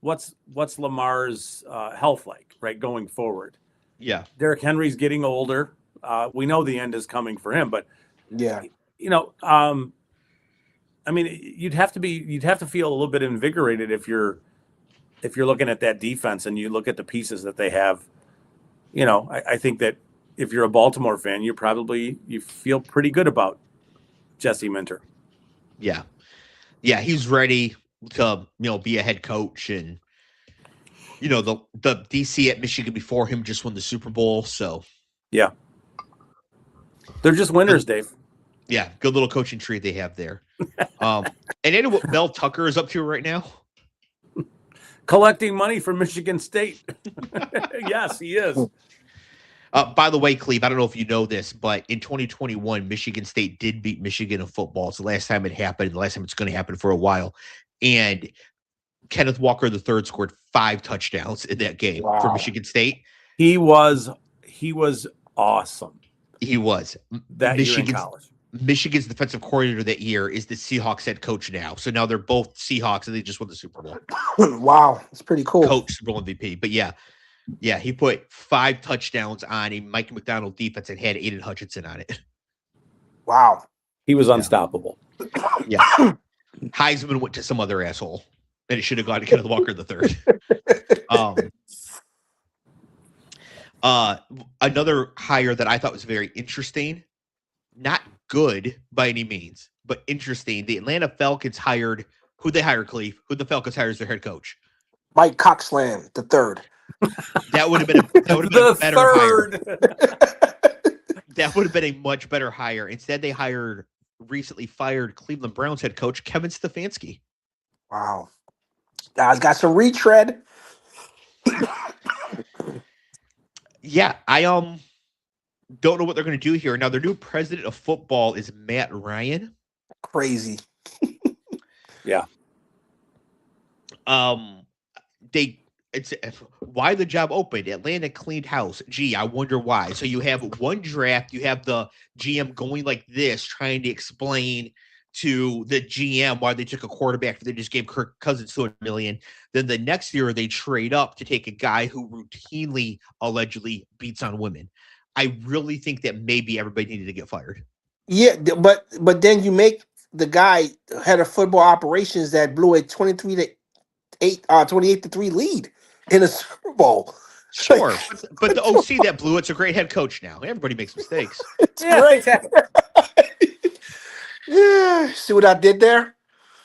what's Lamar's health like, right, going forward? Yeah. Derrick Henry's getting older. We know the end is coming for him, but yeah, I mean, you'd have to feel a little bit invigorated if you're looking at that defense and you look at the pieces that they have. I think that if you're a Baltimore fan, you feel pretty good about Jesse Minter. Yeah. Yeah, he's ready to, be a head coach, and the DC at Michigan before him just won the Super Bowl, so yeah. They're just winners, Dave. Yeah, good little coaching tree they have there. And you know what Mel Tucker is up to right now? Collecting money from Michigan State. Yes, he is. By the way, Cleve, I don't know if you know this, but in 2021, Michigan State did beat Michigan in football. It's the last time it happened, the last time it's going to happen for a while. And Kenneth Walker III scored 5 touchdowns in that game for Michigan State. He was awesome. He was. That year in college. Michigan's defensive coordinator that year is the Seahawks head coach now. So now they're both Seahawks, and they just won the Super Bowl. Wow, that's pretty cool. Coach Super Bowl MVP. But yeah, he put 5 touchdowns on a Mike McDonald defense and had Aiden Hutchinson on it. Wow. He was unstoppable. Yeah. Heisman went to some other asshole, and it should have gone to Kenneth Walker III. Another hire that I thought was very interesting, not good by any means, but interesting. The Atlanta Falcons hired who they hired, Cleve. Who the Falcons hired as their head coach. Mike Coxland the third. That would have been a better hire. Third. That would have been a much better hire. Instead, they hired recently fired Cleveland Browns head coach Kevin Stefanski. Wow. Guys got some retread. Yeah, I don't know what they're going to do here. Now, their new president of football is Matt Ryan. Crazy. Yeah. It's why the job opened. Atlanta cleaned house. Gee, I wonder why. So you have one draft, you have the GM going like this, trying to explain to the GM why they took a quarterback. They just gave Kirk Cousins $200 million. Then the next year they trade up to take a guy who routinely, allegedly beats on women. I really think that maybe everybody needed to get fired. Yeah, but then you make the guy head of football operations that blew a 28-3 lead in a Super Bowl. Sure, but the OC that blew it's a great head coach now. Everybody makes mistakes. It's great. Yeah, see what I did there?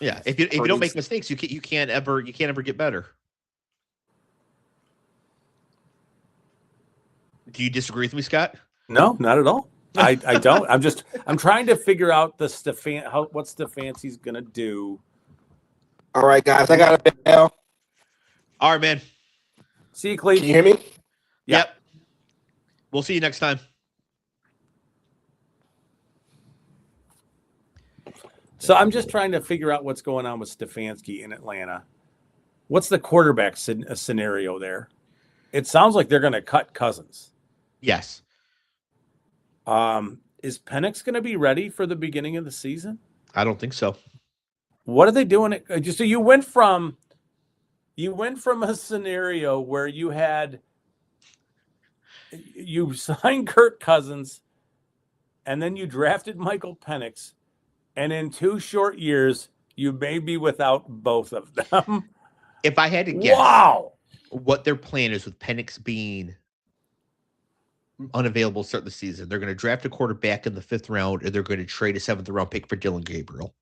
Yeah, if you don't make mistakes, you can't ever get better. Do you disagree with me, Scott? No, not at all. I don't. I'm trying to figure out what Stefanski's gonna do. All right, guys, I got it now. All right, man. See you, Cleve. Can you hear me? Yeah. Yep. We'll see you next time. So I'm just trying to figure out what's going on with Stefanski in Atlanta. What's the quarterback scenario there? It sounds like they're going to cut Cousins. Yes. Is Penix going to be ready for the beginning of the season? I don't think so. What are they doing? So you went from a scenario where you signed Kirk Cousins and then you drafted Michael Penix, and in 2 short years you may be without both of them. If I had to guess, wow, what their plan is with Penix being unavailable to start the season, they're going to draft a quarterback in the 5th round, and they're going to trade a 7th round pick for Dylan Gabriel.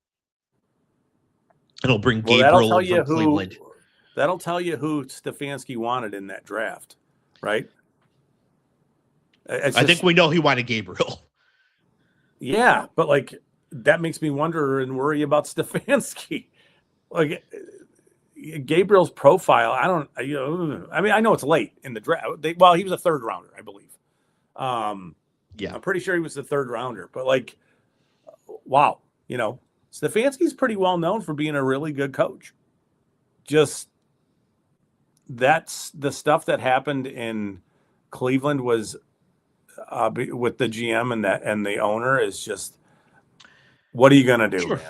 And it'll bring Gabriel from Cleveland. That'll tell you who Stefanski wanted in that draft, right? I think we know he wanted Gabriel. Yeah, but like that makes me wonder and worry about Stefanski. Like Gabriel's profile, I know it's late in the draft. He was a 3rd rounder, I believe. Yeah, I'm pretty sure he was the 3rd rounder. But like, wow, Stefanski's pretty well known for being a really good coach. Just that's the stuff that happened in Cleveland was with the GM and the owner is just, what are you gonna do, man?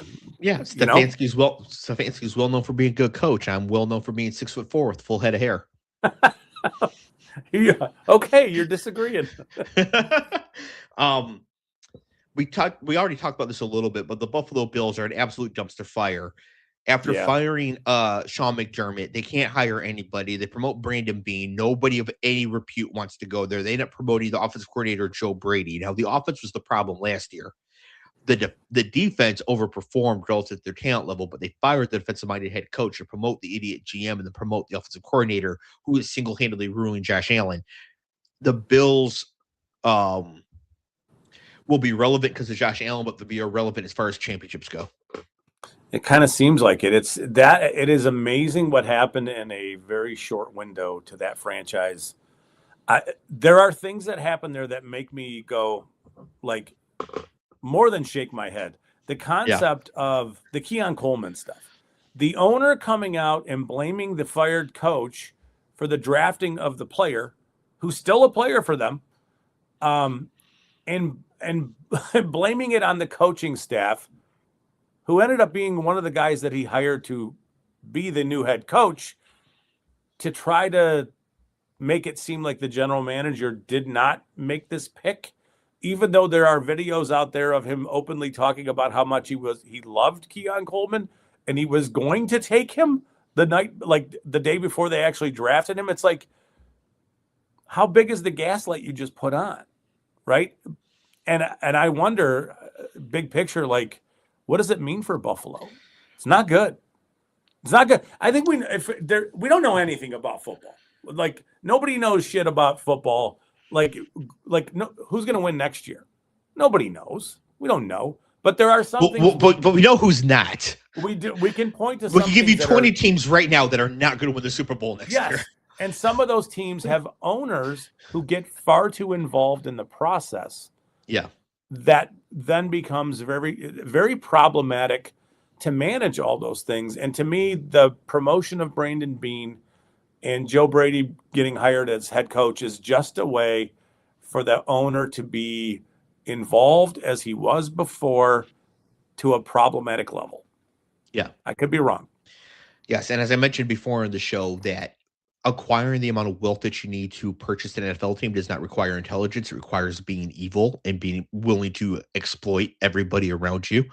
Yeah, Stefanski's well known for being a good coach. I'm well known for being 6'4" with full head of hair. Yeah. Okay, you're disagreeing. We already talked about this a little bit, but the Buffalo Bills are an absolute dumpster fire. After firing Sean McDermott, they can't hire anybody. They promote Brandon Beane. Nobody of any repute wants to go there. They end up promoting the offensive coordinator, Joe Brady. Now, the offense was the problem last year. The defense overperformed relative to their talent level, but they fired the defensive-minded head coach to promote the idiot GM and then promote the offensive coordinator, who is single-handedly ruining Josh Allen. The Bills will be relevant because of Josh Allen, but they'll be irrelevant as far as championships go. It kind of seems like it. It is amazing what happened in a very short window to that franchise. There are things that happen there that make me go like more than shake my head. The concept of the Keon Coleman stuff, the owner coming out and blaming the fired coach for the drafting of the player, who's still a player for them, and blaming it on the coaching staff, who ended up being one of the guys that he hired to be the new head coach, to try to make it seem like the general manager did not make this pick, even though there are videos out there of him openly talking about how much he loved Keon Coleman and he was going to take him the day before they actually drafted him. It's like, how big is the gaslight you just put on, right? And I wonder, big picture, like, what does it mean for Buffalo? It's not good. It's not good. I think we don't know anything about football. Like, nobody knows shit about football. Like no, who's going to win next year? Nobody knows. We don't know. But there are some things. But we know who's not. We do. We can point to. We can give you 20 teams right now that are not going to win the Super Bowl next year. And some of those teams have owners who get far too involved in the process. Yeah. That then becomes very, very problematic to manage all those things. And to me, the promotion of Brandon Beane and Joe Brady getting hired as head coach is just a way for the owner to be involved as he was before to a problematic level. Yeah. I could be wrong. Yes. And as I mentioned before in the show, that acquiring the amount of wealth that you need to purchase an NFL team does not require intelligence. It requires being evil and being willing to exploit everybody around you.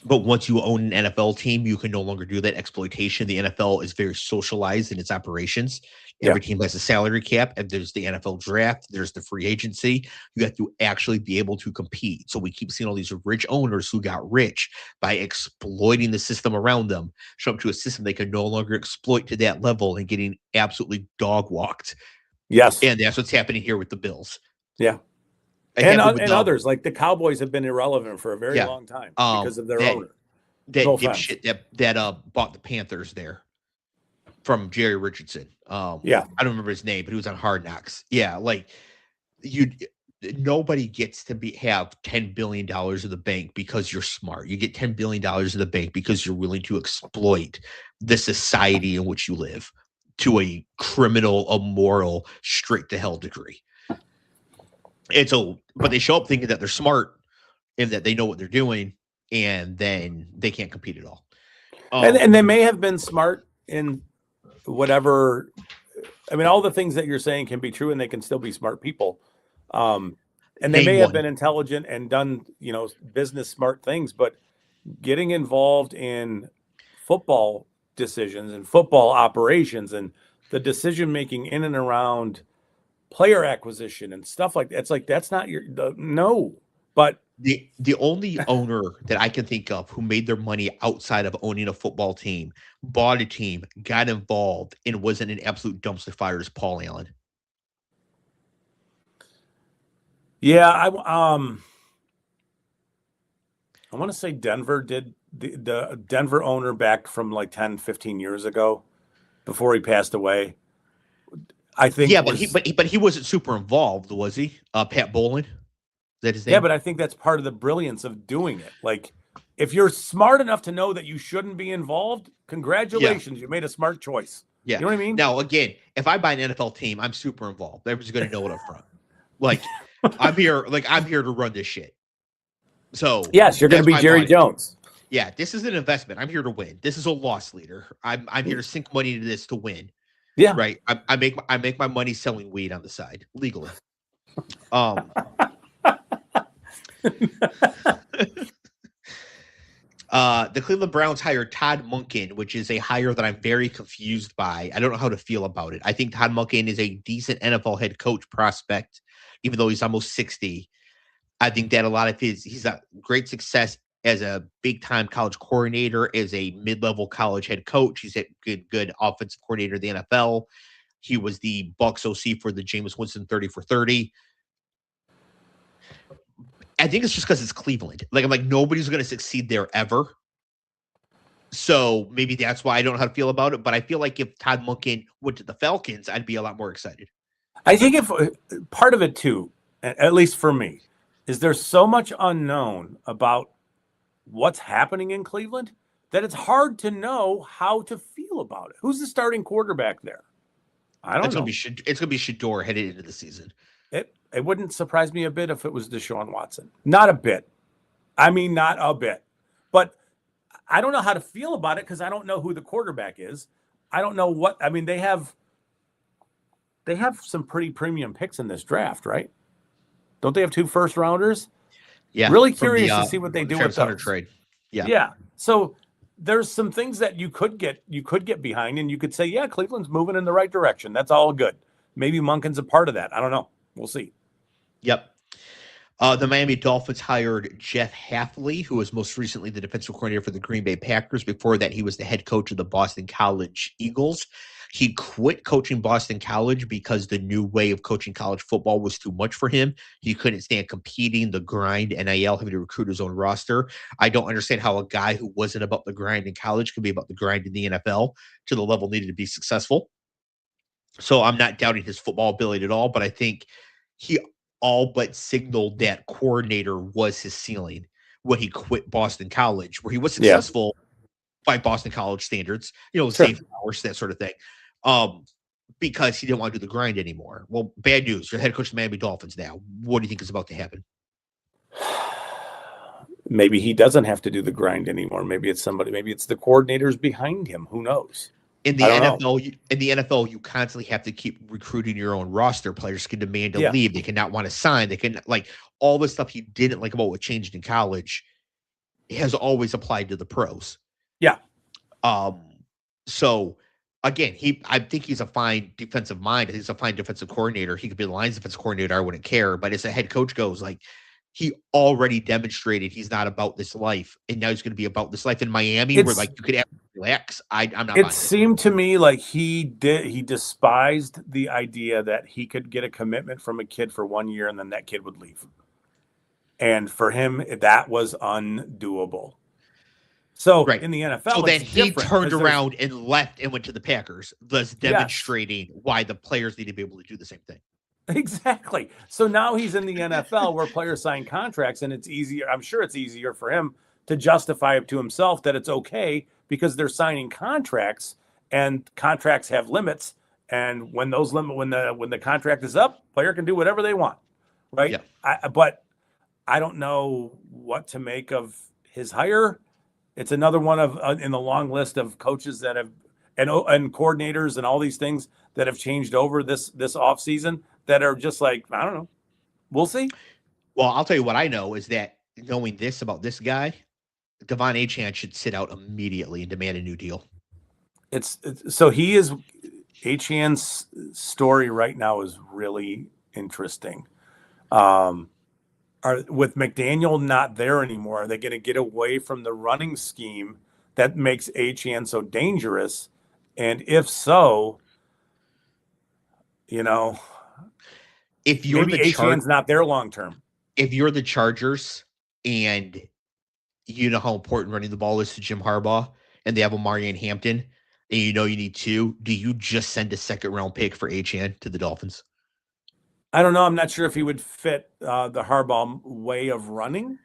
But once you own an NFL team, you can no longer do that exploitation. The NFL is very socialized in its operations. Every team has a salary cap, and there's the NFL draft, there's the free agency. You have to actually be able to compete. So we keep seeing all these rich owners who got rich by exploiting the system around them, show up to a system they can no longer exploit to that level and getting absolutely dog walked. Yes. And that's what's happening here with the Bills. Yeah. And others, like the Cowboys, have been irrelevant for a very long time because of their owner. That dipshit that bought the Panthers there from Jerry Richardson. I don't remember his name, but he was on Hard Knocks. Yeah, like nobody gets to have $10 billion in the bank because you're smart. You get $10 billion in the bank because you're willing to exploit the society in which you live to a criminal, immoral, straight to hell degree. But they show up thinking that they're smart and that they know what they're doing, and then they can't compete at all. And they may have been smart in whatever. I mean, all the things that you're saying can be true, and they can still be smart people. And they may have been intelligent and done, business smart things, but getting involved in football decisions and football operations and the decision making in and around player acquisition and stuff like that. It's like, that's not no. But the only owner that I can think of who made their money outside of owning a football team, bought a team, got involved, and wasn't an absolute dumpster fire is Paul Allen. Yeah, I want to say Denver did. The Denver owner back from like 10, 15 years ago before he passed away. I think. Yeah, but he wasn't super involved, was he? Pat Bowlen, is that his name? Yeah, but I think that's part of the brilliance of doing it. Like, if you're smart enough to know that you shouldn't be involved, congratulations, you made a smart choice. Yeah, you know what I mean. Now, again, if I buy an NFL team, I'm super involved. Everybody's going to know it up front. Like, I'm here to run this shit. So yes, you're going to be Jerry Jones. Yeah, this is an investment. I'm here to win. This is a loss leader. I'm here to sink money into this to win. Yeah, right. I make my money selling weed on the side legally. The Cleveland Browns hired Todd Monken, which is a hire that I'm very confused by. I don't know how to feel about it. I think Todd Monken is a decent NFL head coach prospect, even though he's almost 60. I think that a lot of he's a great success as a big-time college coordinator, as a mid-level college head coach. He's a good offensive coordinator in the NFL. He was the Bucs OC for the Jameis Winston 30 for 30. I think it's just because it's Cleveland. Like, I'm like, nobody's going to succeed there ever. So maybe that's why I don't know how to feel about it. But I feel like if Todd Monken went to the Falcons, I'd be a lot more excited. I think if part of it too, at least for me, is there's so much unknown about what's happening in Cleveland that it's hard to know how to feel about it. Who's the starting quarterback there? I don't know. It's going to be Shador headed into the season. It wouldn't surprise me a bit if it was Deshaun Watson. Not a bit. I mean, not a bit. But I don't know how to feel about it because I don't know who the quarterback is. I don't know what. I mean, they have some pretty premium picks in this draft, right? Don't they have 2 first rounders? Yeah. Really curious to see what they do with those. Trade. Yeah. Yeah. So there's some things that you could get behind, and you could say, yeah, Cleveland's moving in the right direction. That's all good. maybe Monken's a part of that. I don't know. We'll see. Yep. The Miami Dolphins hired Jeff Hafley, who was most recently the defensive coordinator for the Green Bay Packers. Before that, he was the head coach of the Boston College Eagles. He quit coaching Boston College because the new way of coaching college football was too much for him. He couldn't stand competing, the grind, NIL, having to recruit his own roster. I don't understand how a guy who wasn't about the grind in college could be about the grind in the NFL to the level needed to be successful. So I'm not doubting his football ability at all, but I think he all but signaled that coordinator was his ceiling when he quit Boston College, where he was successful by Boston College standards, safe hours, that sort of thing. Because he didn't want to do the grind anymore. Well, bad news. You're head coach of the Miami Dolphins now. What do you think is about to happen? Maybe he doesn't have to do the grind anymore. Maybe it's the coordinators behind him. Who knows? In the NFL, you constantly have to keep recruiting your own roster. Players can demand to leave. They cannot want to sign. They can all the stuff he didn't like about what changed in college has always applied to the pros. Yeah. So again, I think he's a fine defensive mind. He's a fine defensive coordinator. He could be the Lions defensive coordinator. I wouldn't care. But as a head coach goes, he already demonstrated he's not about this life, and now he's going to be about this life in Miami, where you could relax. I'm not. It seemed to me like he despised the idea that he could get a commitment from a kid for 1 year and then that kid would leave, and for him that was undoable. So in the NFL, so then he turned around and left and went to the Packers, thus demonstrating why the players need to be able to do the same thing. Exactly. So now he's in the NFL where players sign contracts, and it's easier. I'm sure it's easier for him to justify it to himself that it's okay because they're signing contracts, and contracts have limits. And when those when the contract is up, player can do whatever they want, right? Yeah. But I don't know what to make of his hire. It's another one of in the long list of coaches that have and coordinators and all these things that have changed over this offseason that are just I don't know. We'll see. Well, I'll tell you what I know is that knowing this about this guy, Devon Achane should sit out immediately and demand a new deal. So he is Achane's story right now is really interesting. With McDaniel not there anymore, are they going to get away from the running scheme that makes Achane so dangerous? And if so, if you're maybe Achane's not there long term. If you're the Chargers and you know how important running the ball is to Jim Harbaugh, and they have Omari and Hampton, and you need two, do you just send a second-round pick for Achane to the Dolphins? I don't know. I'm not sure if he would fit the Harbaugh way of running.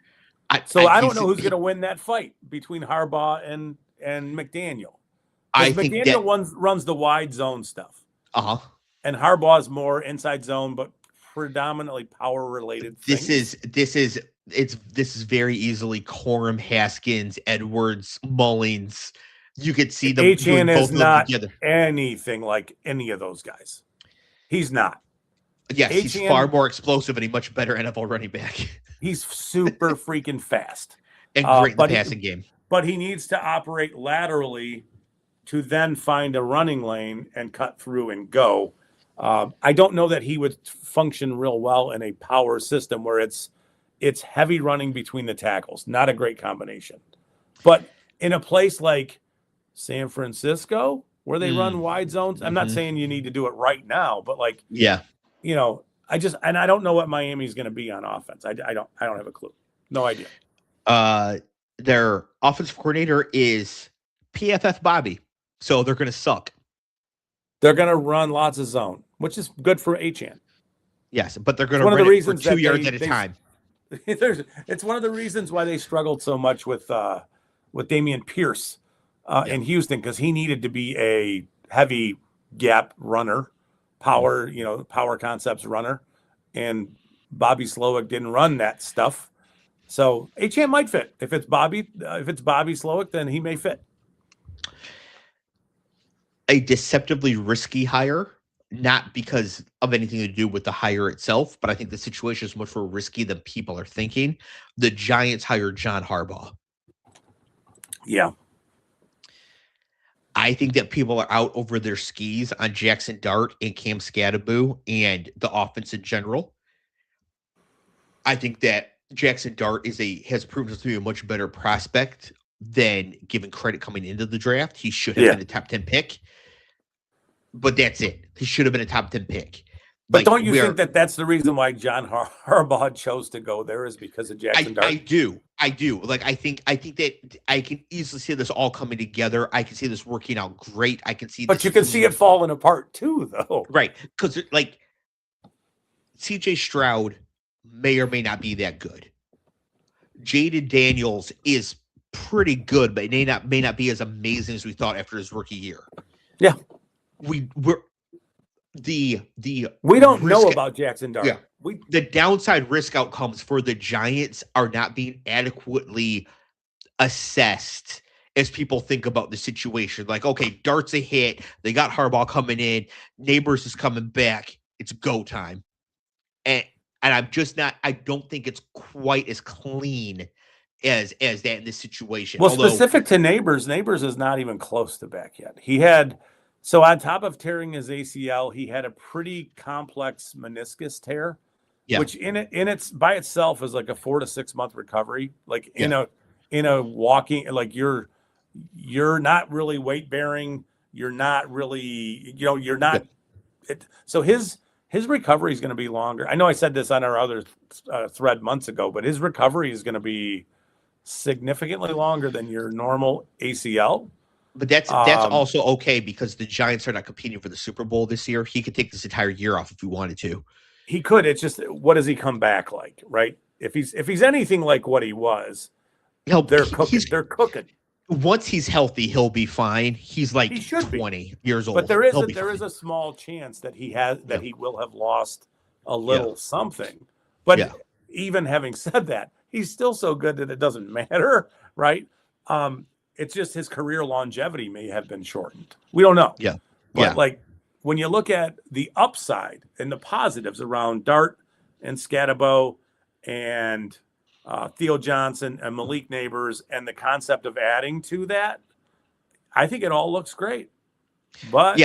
I don't know who's going to win that fight between Harbaugh and McDaniel. McDaniel runs the wide zone stuff. And Harbaugh's more inside zone, but predominantly power related. This is very easily Corum, Haskins, Edwards, Mullins. You could see them doing both is of them not together. Anything like any of those guys. He's not. Yes, he's far more explosive and a much better NFL running back. He's super freaking fast and great in the passing game. But he needs to operate laterally to then find a running lane and cut through and go. I don't know that he would function real well in a power system where it's heavy running between the tackles. Not a great combination. But in a place like San Francisco where they run wide zones, I'm not saying you need to do it right now, but I don't know what Miami's going to be on offense. I don't have a clue. No idea. Their offensive coordinator is PFF Bobby, so they're going to suck. They're going to run lots of zone, which is good for Achane. Yes, but they're going to run it for 2 yards at a time. It's one of the reasons why they struggled so much with Dameon Pierce in Houston, because he needed to be a heavy gap runner, power concepts runner, and Bobby Slowick didn't run that stuff. So Achane might fit. If it's Bobby Slowick, then he may fit. A deceptively risky hire, not because of anything to do with the hire itself, but I think the situation is much more risky than people are thinking. The Giants hired John Harbaugh. Yeah. I think that people are out over their skis on Jackson Dart and Cam Scatterbo and the offense in general. I think that Jackson Dart has proven to be a much better prospect than given credit coming into the draft. He should have been a top 10 pick, but that's it. He should have been a top 10 pick. But don't you think that that's the reason why John Harbaugh chose to go there is because of Jackson Dart? I do. Like, I think that I can easily see this all coming together. I can see this working out great. I can see But you can see it falling apart too, though. Right. Because, like, CJ Stroud may or may not be that good. Jaden Daniels is pretty good, but may not be as amazing as we thought after his rookie year. Yeah. We don't know about Jackson Dart. Yeah. The downside risk outcomes for the Giants are not being adequately assessed as people think about the situation. Like, okay, Dart's a hit. They got Harbaugh coming in. Neighbors is coming back. It's go time. And I'm just not, I don't think it's quite as clean as that in this situation. Well, specific to Neighbors is not even close to back yet. So on top of tearing his ACL, he had a pretty complex meniscus tear, which it's by itself is like a 4 to 6 month recovery. Like in a walking, like you're not really weight bearing. You're not really, you're not. So his recovery is going to be longer. I know I said this on our other thread months ago, but his recovery is going to be significantly longer than your normal ACL. But that's also okay because the Giants are not competing for the Super Bowl this year. He could take this entire year off if he wanted to. He could. It's just, what does he come back like, right? If he's anything like what he was, they're cooking. Once he's healthy, he'll be fine. He's like 20 years old. But there is a small chance that he will have lost a little something. But even having said that, he's still so good that it doesn't matter, right? It's just his career longevity may have been shortened. We don't know. Yeah. But like when you look at the upside and the positives around Dart and Scatterbo and Theo Johnson and Malik Neighbors and the concept of adding to that, I think it all looks great. But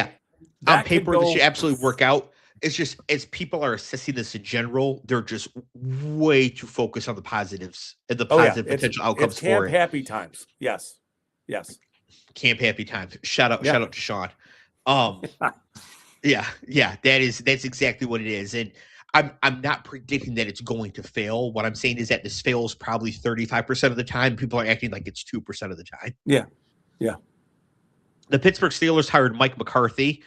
on paper, this should absolutely work out. It's just, as people are assessing this in general, they're just way too focused on the positives and the positive potential outcomes for it. Camp happy times. Yes. Camp happy times. Shout out to Sean. That's exactly what it is. And I'm not predicting that it's going to fail. What I'm saying is that this fails probably 35% of the time. People are acting like it's 2% of the time. Yeah. The Pittsburgh Steelers hired Mike McCarthy.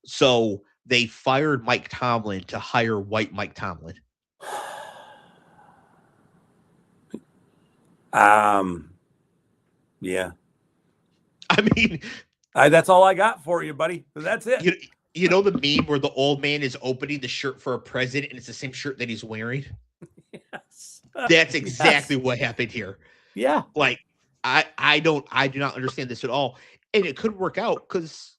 So they fired Mike Tomlin to hire white Mike Tomlin. Yeah. I mean, that's all I got for you, buddy. That's it. You know the meme where the old man is opening the shirt for a present and it's the same shirt that he's wearing? Yes. That's exactly what happened here. Yeah. Like, I do not understand this at all. And it could work out because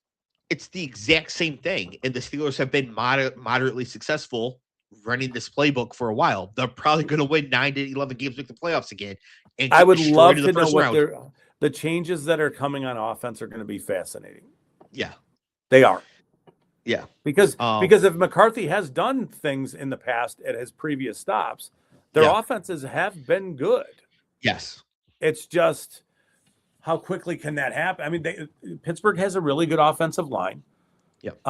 it's the exact same thing. And the Steelers have been moderately successful running this playbook for a while. They're probably going to win 9 to 11 games with the playoffs again. And I would love to know what the changes that are coming on offense are going to be fascinating. Yeah. They are. Yeah. Because if McCarthy has done things in the past at his previous stops, their offenses have been good. Yes. It's just, how quickly can that happen? I mean, Pittsburgh has a really good offensive line. Yep.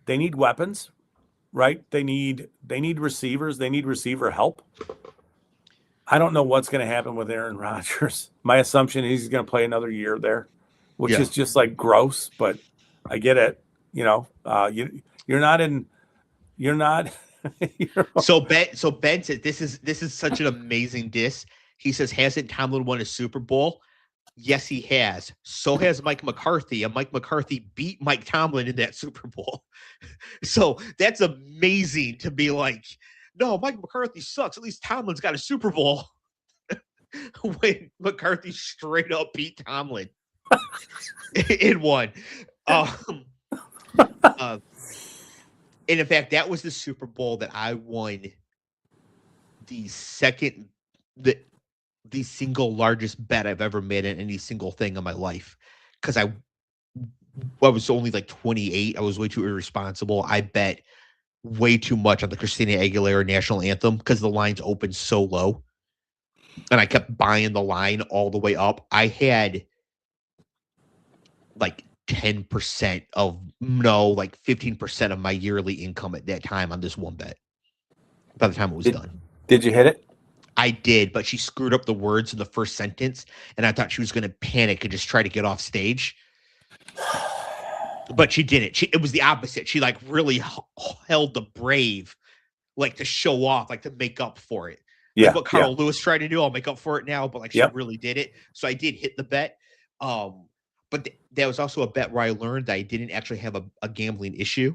They need weapons, right? They need receivers. They need receiver help. I don't know what's going to happen with Aaron Rodgers. My assumption is he's going to play another year there, which is just like gross, but I get it. You're not. So Ben said this is such an amazing diss. He says, hasn't Tomlin won a Super Bowl? Yes, he has. So has Mike McCarthy, and Mike McCarthy beat Mike Tomlin in that Super Bowl. So that's amazing to be like, no, Mike McCarthy sucks. At least Tomlin's got a Super Bowl. When McCarthy straight up beat Tomlin in one. And in fact, that was the Super Bowl that I won the single largest bet I've ever made in any single thing in my life. because I was only like 28. I was way too irresponsible. I bet way too much on the Christina Aguilera national anthem because the lines opened so low. And I kept buying the line all the way up. I had like 10% of, no, like 15% of my yearly income at that time on this one bet by the time it was done. Did you hit it? I did, but she screwed up the words in the first sentence, and I thought she was going to panic and just try to get off stage. But she didn't. It was the opposite. She like really held the brave, like to show off, like to make up for it. Like what Carl Lewis tried to do. I'll make up for it now, but like she really did it. So I did hit the bet. But there was also a bet where I learned that I didn't actually have a gambling issue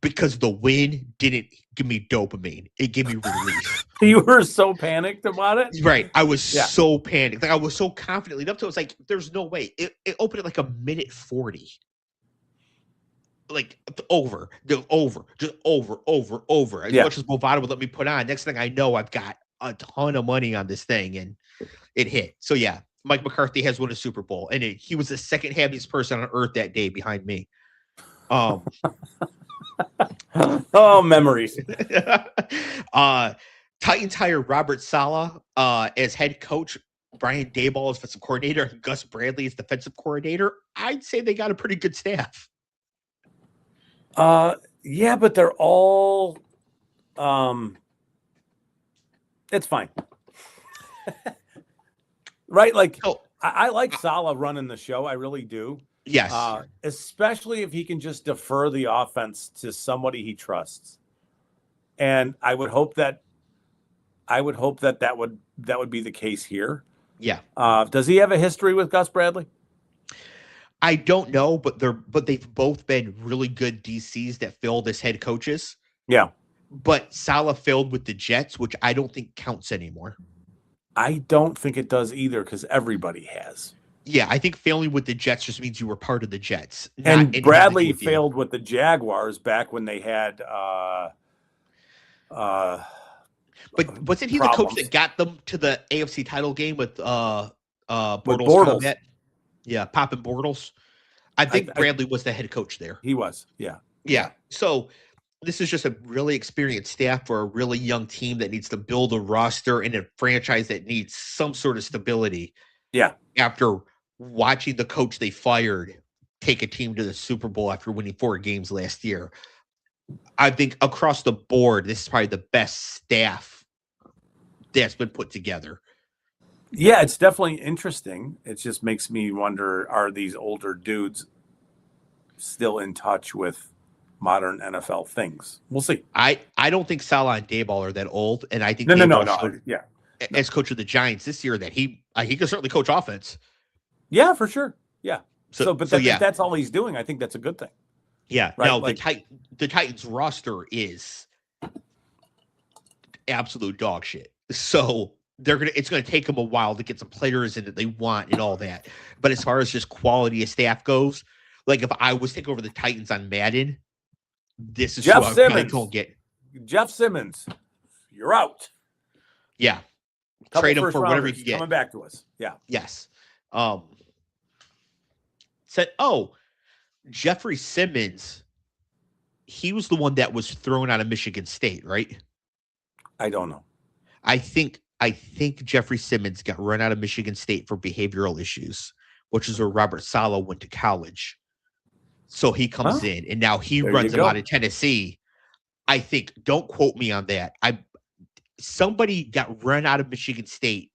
because the win didn't give me dopamine. It gave me relief. You were so panicked about it? Right. I was so panicked. Like I was so confident leading up to it. I was like, there's no way. It opened at like a minute 40. Like just over. As much as Bovada would let me put on. Next thing I know, I've got a ton of money on this thing, and it hit. So yeah, Mike McCarthy has won a Super Bowl, and he was the second happiest person on earth that day behind me. Oh, memories. Titans hire Robert Saleh as head coach, Brian Daboll as defensive coordinator, and Gus Bradley as defensive coordinator. I'd say they got a pretty good staff. Yeah, but they're all it's fine. Right? Like I like Saleh running the show. I really do. Yes. Especially if he can just defer the offense to somebody he trusts. And I would hope that would be the case here. Yeah. Does he have a history with Gus Bradley? I don't know, but they've both been really good DCs that filled as head coaches. Yeah. But Saleh failed with the Jets, which I don't think counts anymore. I don't think it does either because everybody has. Yeah, I think failing with the Jets just means you were part of the Jets. And Bradley failed with the Jaguars back when they had but wasn't he problems. The coach that got them to the AFC title game with Bortles? Yeah, Poppin' Bortles. I think Bradley was the head coach there. He was, yeah. Yeah. So this is just a really experienced staff for a really young team that needs to build a roster and a franchise that needs some sort of stability. Yeah. After watching the coach they fired take a team to the Super Bowl after winning 4 games last year, I think across the board, this is probably the best staff that's been put together. Yeah, it's definitely interesting. It just makes me wonder, are these older dudes still in touch with modern NFL things? We'll see. I don't think Saleh and Daboll are that old, and I think No. Yeah. As coach of the Giants this year, that he can certainly coach offense. Yeah, for sure. Yeah. If Yeah. that's all he's doing, I think that's a good thing. Yeah. Right? Now the Titans roster is absolute dog shit. So it's gonna take them a while to get some players in that they want and all that. But as far as just quality of staff goes, like if I was taking over the Titans on Madden, this is Jeff who Simmons. I'm get. Jeff Simmons, you're out. Yeah. Trade him for whatever you can get. Coming back to us. Yeah. Yes. Jeffrey Simmons, he was the one that was thrown out of Michigan State, right? I don't know. I think Jeffrey Simmons got run out of Michigan State for behavioral issues, which is where Robert Saleh went to college. So he comes in, and now he runs him out of Tennessee. I think, don't quote me on that. Somebody got run out of Michigan State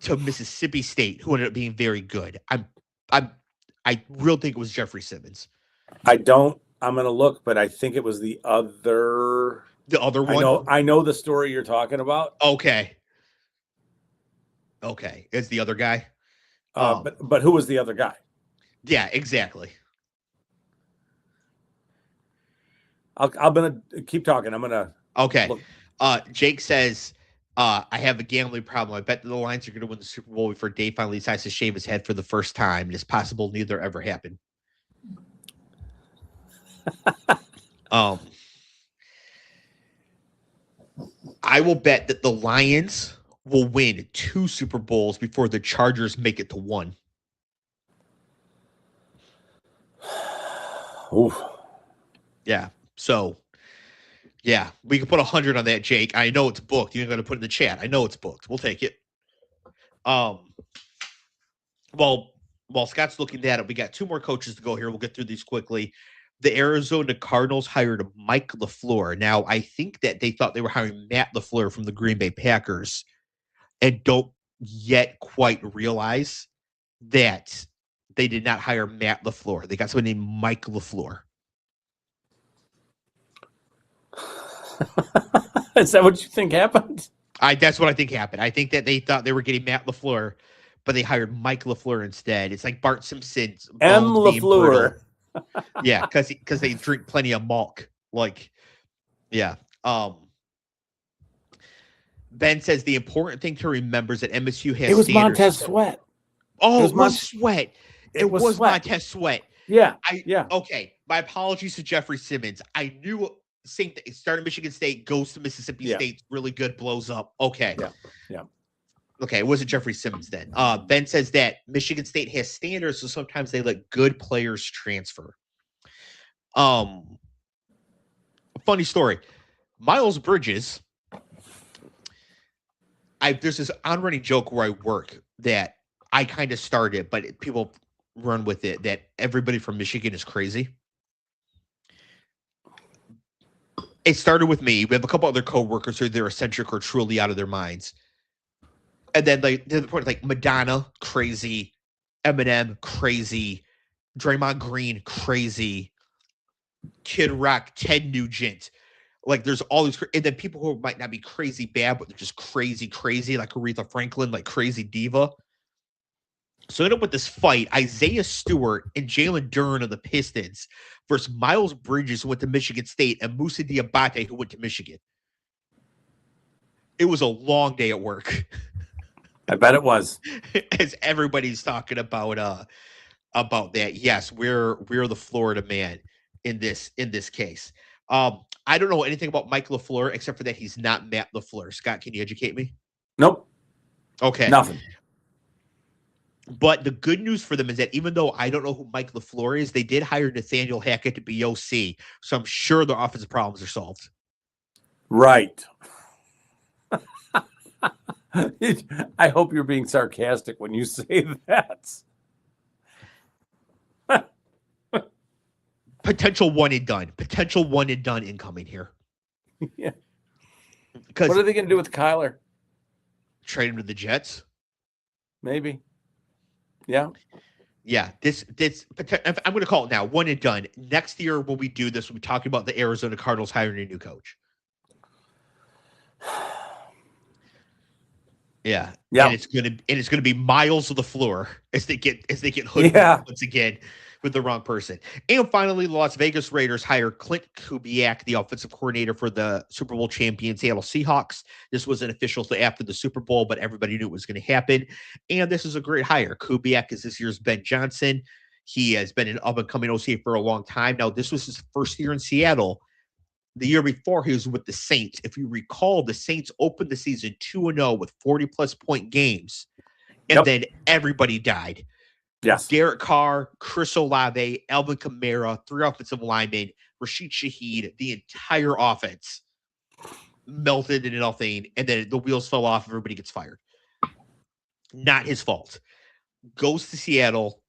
to Mississippi State, who ended up being very good. I really think it was Jeffrey Simmons. I'm going to look, but I think it was the other. The other one? I know the story you're talking about. Okay. It's the other guy. But who was the other guy? Yeah, exactly. I'm going to keep talking. I'm going to. Okay. Look. Jake says, I have a gambling problem. I bet that the Lions are going to win the Super Bowl before Dave finally decides to shave his head for the first time. And it's possible neither ever happened. I will bet that the Lions will win 2 Super Bowls before the Chargers make it to 1. Oof. Yeah. So, yeah, we can put 100 on that, Jake. I know it's booked. You're going to put it in the chat. I know it's booked. We'll take it. Well, while Scott's looking at it, we got two more coaches to go here. We'll get through these quickly. The Arizona Cardinals hired Mike LaFleur. Now, I think that they thought they were hiring Matt LaFleur from the Green Bay Packers and don't yet quite realize that they did not hire Matt LaFleur. They got someone named Mike LaFleur. Is that what you think happened? That's what I think happened. I think that they thought they were getting Matt LaFleur, but they hired Mike LaFleur instead. It's like Bart Simpson's M. LaFleur. Yeah, because they drink plenty of milk. Like, yeah. Ben says the important thing to remember is that MSU has. It was Montez Sweat. Oh, it was Sweat. It was Sweat. Montez Sweat. Yeah. Okay. My apologies to Jeffrey Simmons. I knew same thing. Started Michigan State, goes to Mississippi State, really good, blows up. Okay. Yeah. Okay, it wasn't Jeffrey Simmons then. Ben says that Michigan State has standards, so sometimes they let good players transfer. Funny story. Miles Bridges. There's this on-running joke where I work that I kind of started, but people run with it, that everybody from Michigan is crazy. It started with me. We have a couple other coworkers who they're eccentric or truly out of their minds. And then like to the point like Madonna, crazy, Eminem, crazy, Draymond Green, crazy, Kid Rock, Ted Nugent. Like there's all these, and then people who might not be crazy bad, but they're just crazy, like Aretha Franklin, like crazy diva. So I ended up with this fight, Isaiah Stewart and Jalen Duren of the Pistons versus Miles Bridges, who went to Michigan State, and Moussa Diabate, who went to Michigan. It was a long day at work. I bet it was. As everybody's talking about that. Yes, we're the Florida man in this case. I don't know anything about Mike LaFleur except for that he's not Matt LaFleur. Scott, can you educate me? Nope. Okay. Nothing. But the good news for them is that even though I don't know who Mike LaFleur is, they did hire Nathaniel Hackett to be OC. So I'm sure their offensive problems are solved. Right. I hope you're being sarcastic when you say that. Potential one and done incoming here. Yeah. Because what are they going to do with Kyler? Trade him to the Jets? Maybe. Yeah. Yeah. This I'm going to call it now. One and done. Next year when we do this, we'll be talking about the Arizona Cardinals hiring a new coach. Yeah. Yeah. And it's gonna be Miles of the floor as they get hoodwinked once again with the wrong person. And finally, the Las Vegas Raiders hire Clint Kubiak, the offensive coordinator for the Super Bowl champion Seattle Seahawks. This wasn't official till after the Super Bowl, but everybody knew it was going to happen. And this is a great hire. Kubiak is this year's Ben Johnson. He has been an up-and-coming OC for a long time. Now, this was his first year in Seattle. The year before, he was with the Saints. If you recall, the Saints opened the season 2-0 with 40-plus point games, and then everybody died. Yes. Derek Carr, Chris Olave, Alvin Kamara, 3 offensive linemen, Rashid Shaheed, the entire offense melted into nothing, and then the wheels fell off. Everybody gets fired. Not his fault. Goes to Seattle,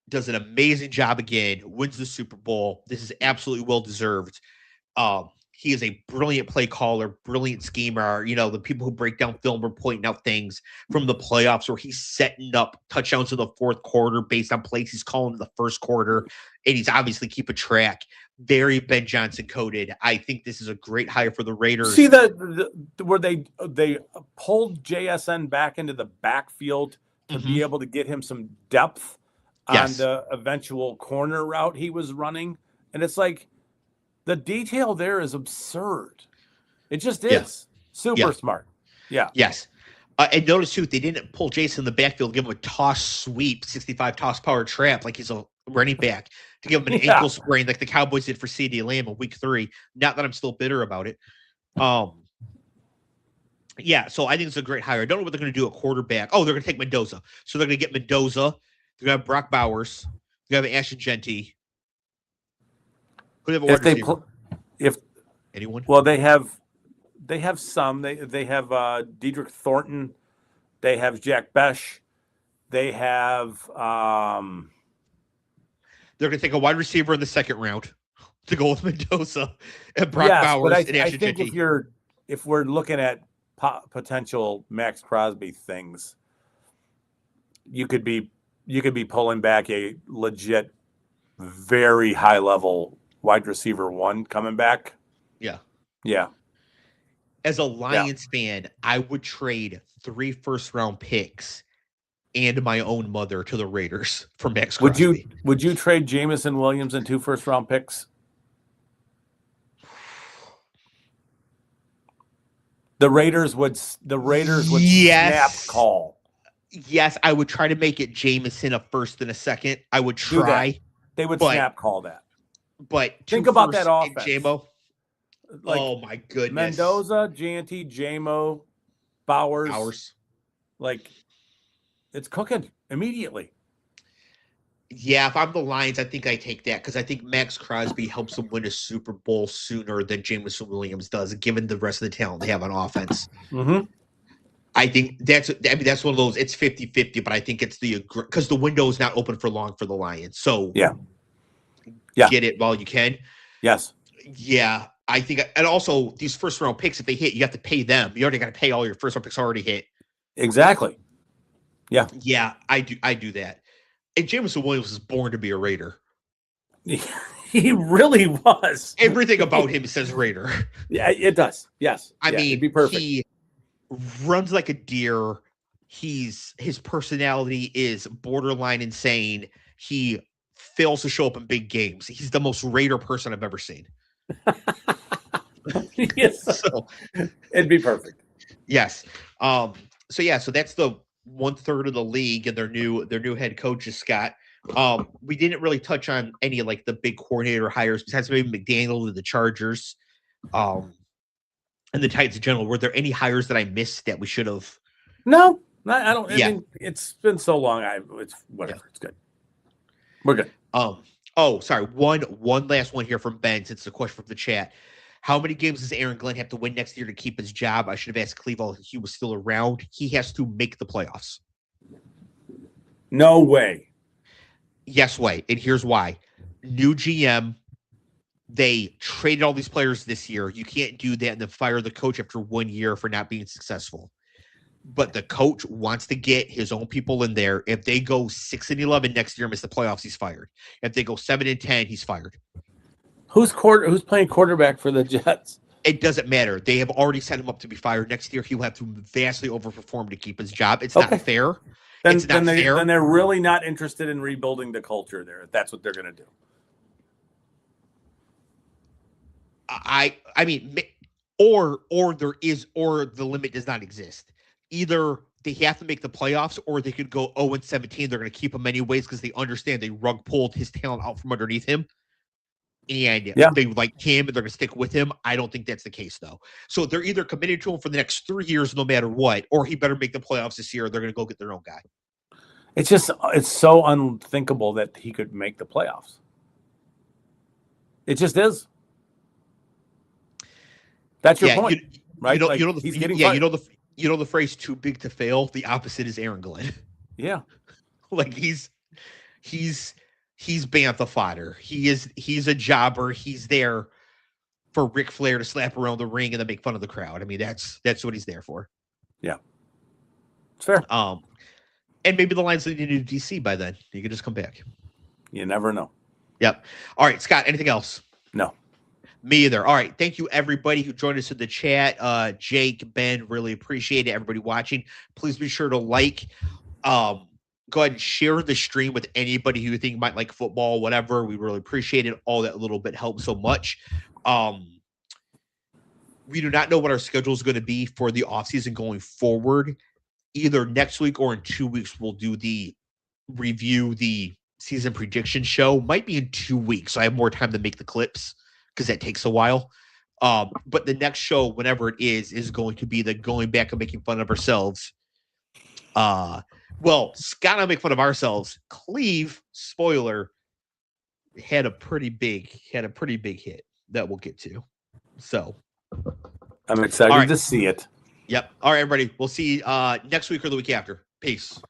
does an amazing job again, wins the Super Bowl. This is absolutely well-deserved. He is a brilliant play caller, brilliant schemer. You know, the people who break down film are pointing out things from the playoffs where he's setting up touchdowns in the fourth quarter based on plays he's calling in the first quarter. And he's obviously keeping track. Very Ben Johnson coded. I think this is a great hire for the Raiders. See the where they pulled JSN back into the backfield to be able to get him some depth on the eventual corner route he was running. And it's like, the detail there is absurd. It just is. Super smart. Yeah. Yes. And notice, too, they didn't pull Jason in the backfield, give him a toss sweep, 65 toss power trap like he's a running back to give him an ankle sprain like the Cowboys did for CeeDee Lamb in week 3. Not that I'm still bitter about it. Yeah, so I think it's a great hire. I don't know what they're going to do at quarterback. Oh, they're going to take Mendoza. So they're going to get Mendoza. They're going to have Brock Bowers. They're going to have Ashton Genty. Who do they have a If wide they receiver? if Anyone? well, they have some. They have Diedrich Thornton. They have Jack Besh. They have They're going to take a wide receiver in the second round to go with Mendoza and Brock yes, but Bowers and I Ashton think Jeanty. if we're looking at potential Max Crosby things, you could be pulling back a legit, very high level wide receiver one coming back. Yeah. Yeah. As a Lions fan, I would trade 3 first-round picks and my own mother to the Raiders for Max Crosby. Would you trade Jameson Williams and 2 first-round picks? The Raiders would snap call. Yes, I would try to make it Jameson a first and a second. I would try. They would snap call that. But think about that offense. J-Mo. Like, oh my goodness. Mendoza, Jeanty, J-Mo, Bowers. Like, it's cooking immediately. Yeah, if I'm the Lions, I think I take that because I think Max Crosby helps them win a Super Bowl sooner than Jameson Williams does, given the rest of the talent they have on offense. Mm-hmm. I think that's one of those, it's 50-50, but I think it's because the window is not open for long for the Lions. So yeah, get it while you can. Yes. Yeah, I think, and also these first round picks, if they hit, you have to pay them. You already got to pay all your first round picks already hit. Exactly. Yeah. Yeah, I do that. And Jameson Williams was born to be a Raider. He really was. Everything about him says Raider. Yeah, it does. Yes. I mean, it'd be perfect. He runs like a deer. His personality is borderline insane. He fails to show up in big games. He's the most Raider person I've ever seen. Yes. So it'd be perfect. Yes. So that's the 1/3 of the league and their new head coaches, Scott. We didn't really touch on any of like the big coordinator hires besides maybe McDaniel to the Chargers, and the Titans in general. Were there any hires that I missed that we should have? No, I don't. I mean, it's been so long. It's whatever. Yeah. It's good. We're good. Oh, sorry. One last one here from Ben. It's a question from the chat. How many games does Aaron Glenn have to win next year to keep his job? I should have asked Clev if he was still around. He has to make the playoffs. No way. Yes way. And here's why. New GM. They traded all these players this year. You can't do that and then fire the coach after 1 year for not being successful. But the coach wants to get his own people in there. If they go 6-11 next year and miss the playoffs, he's fired. If they go 7-10, he's fired. Who's playing quarterback for the Jets? It doesn't matter. They have already set him up to be fired next year. He'll have to vastly overperform to keep his job. It's not fair. Then they're really not interested in rebuilding the culture there. If that's what they're going to do. I mean, or the limit does not exist. Either they have to make the playoffs, or they could go 0-17. They're going to keep him anyways because they understand they rug pulled his talent out from underneath him. And they like him and they're going to stick with him. I don't think that's the case, though. So they're either committed to him for the next 3 years, no matter what, or he better make the playoffs this year. Or they're going to go get their own guy. It's so unthinkable that he could make the playoffs. It just is. That's your point, right? He's getting fired. You know the phrase "too big to fail." The opposite is Aaron Glenn. Yeah, like he's bantha fodder. He's a jobber. He's there for Ric Flair to slap around the ring and then make fun of the crowd. I mean, that's what he's there for. Yeah, it's fair. And maybe the Lions lead into DC by then. You can just come back. You never know. Yep. All right, Scott. Anything else? No. Me either. All right. Thank you, everybody who joined us in the chat. Jake, Ben, really appreciate it. Everybody watching, please be sure to like. Go ahead and share the stream with anybody who you think might like football, whatever. We really appreciate it. All that little bit helps so much. We do not know what our schedule is going to be for the offseason going forward. Either next week or in 2 weeks, we'll do the season prediction show. Might be in 2 weeks, so I have more time to make the clips because that takes a while. But the next show, whenever it is going to be the going back and making fun of ourselves. Well, Scott and I make fun of ourselves. Cleve, spoiler, had a pretty big hit that we'll get to. So I'm excited right. to see it. Yep. All right, everybody. We'll see you next week or the week after. Peace.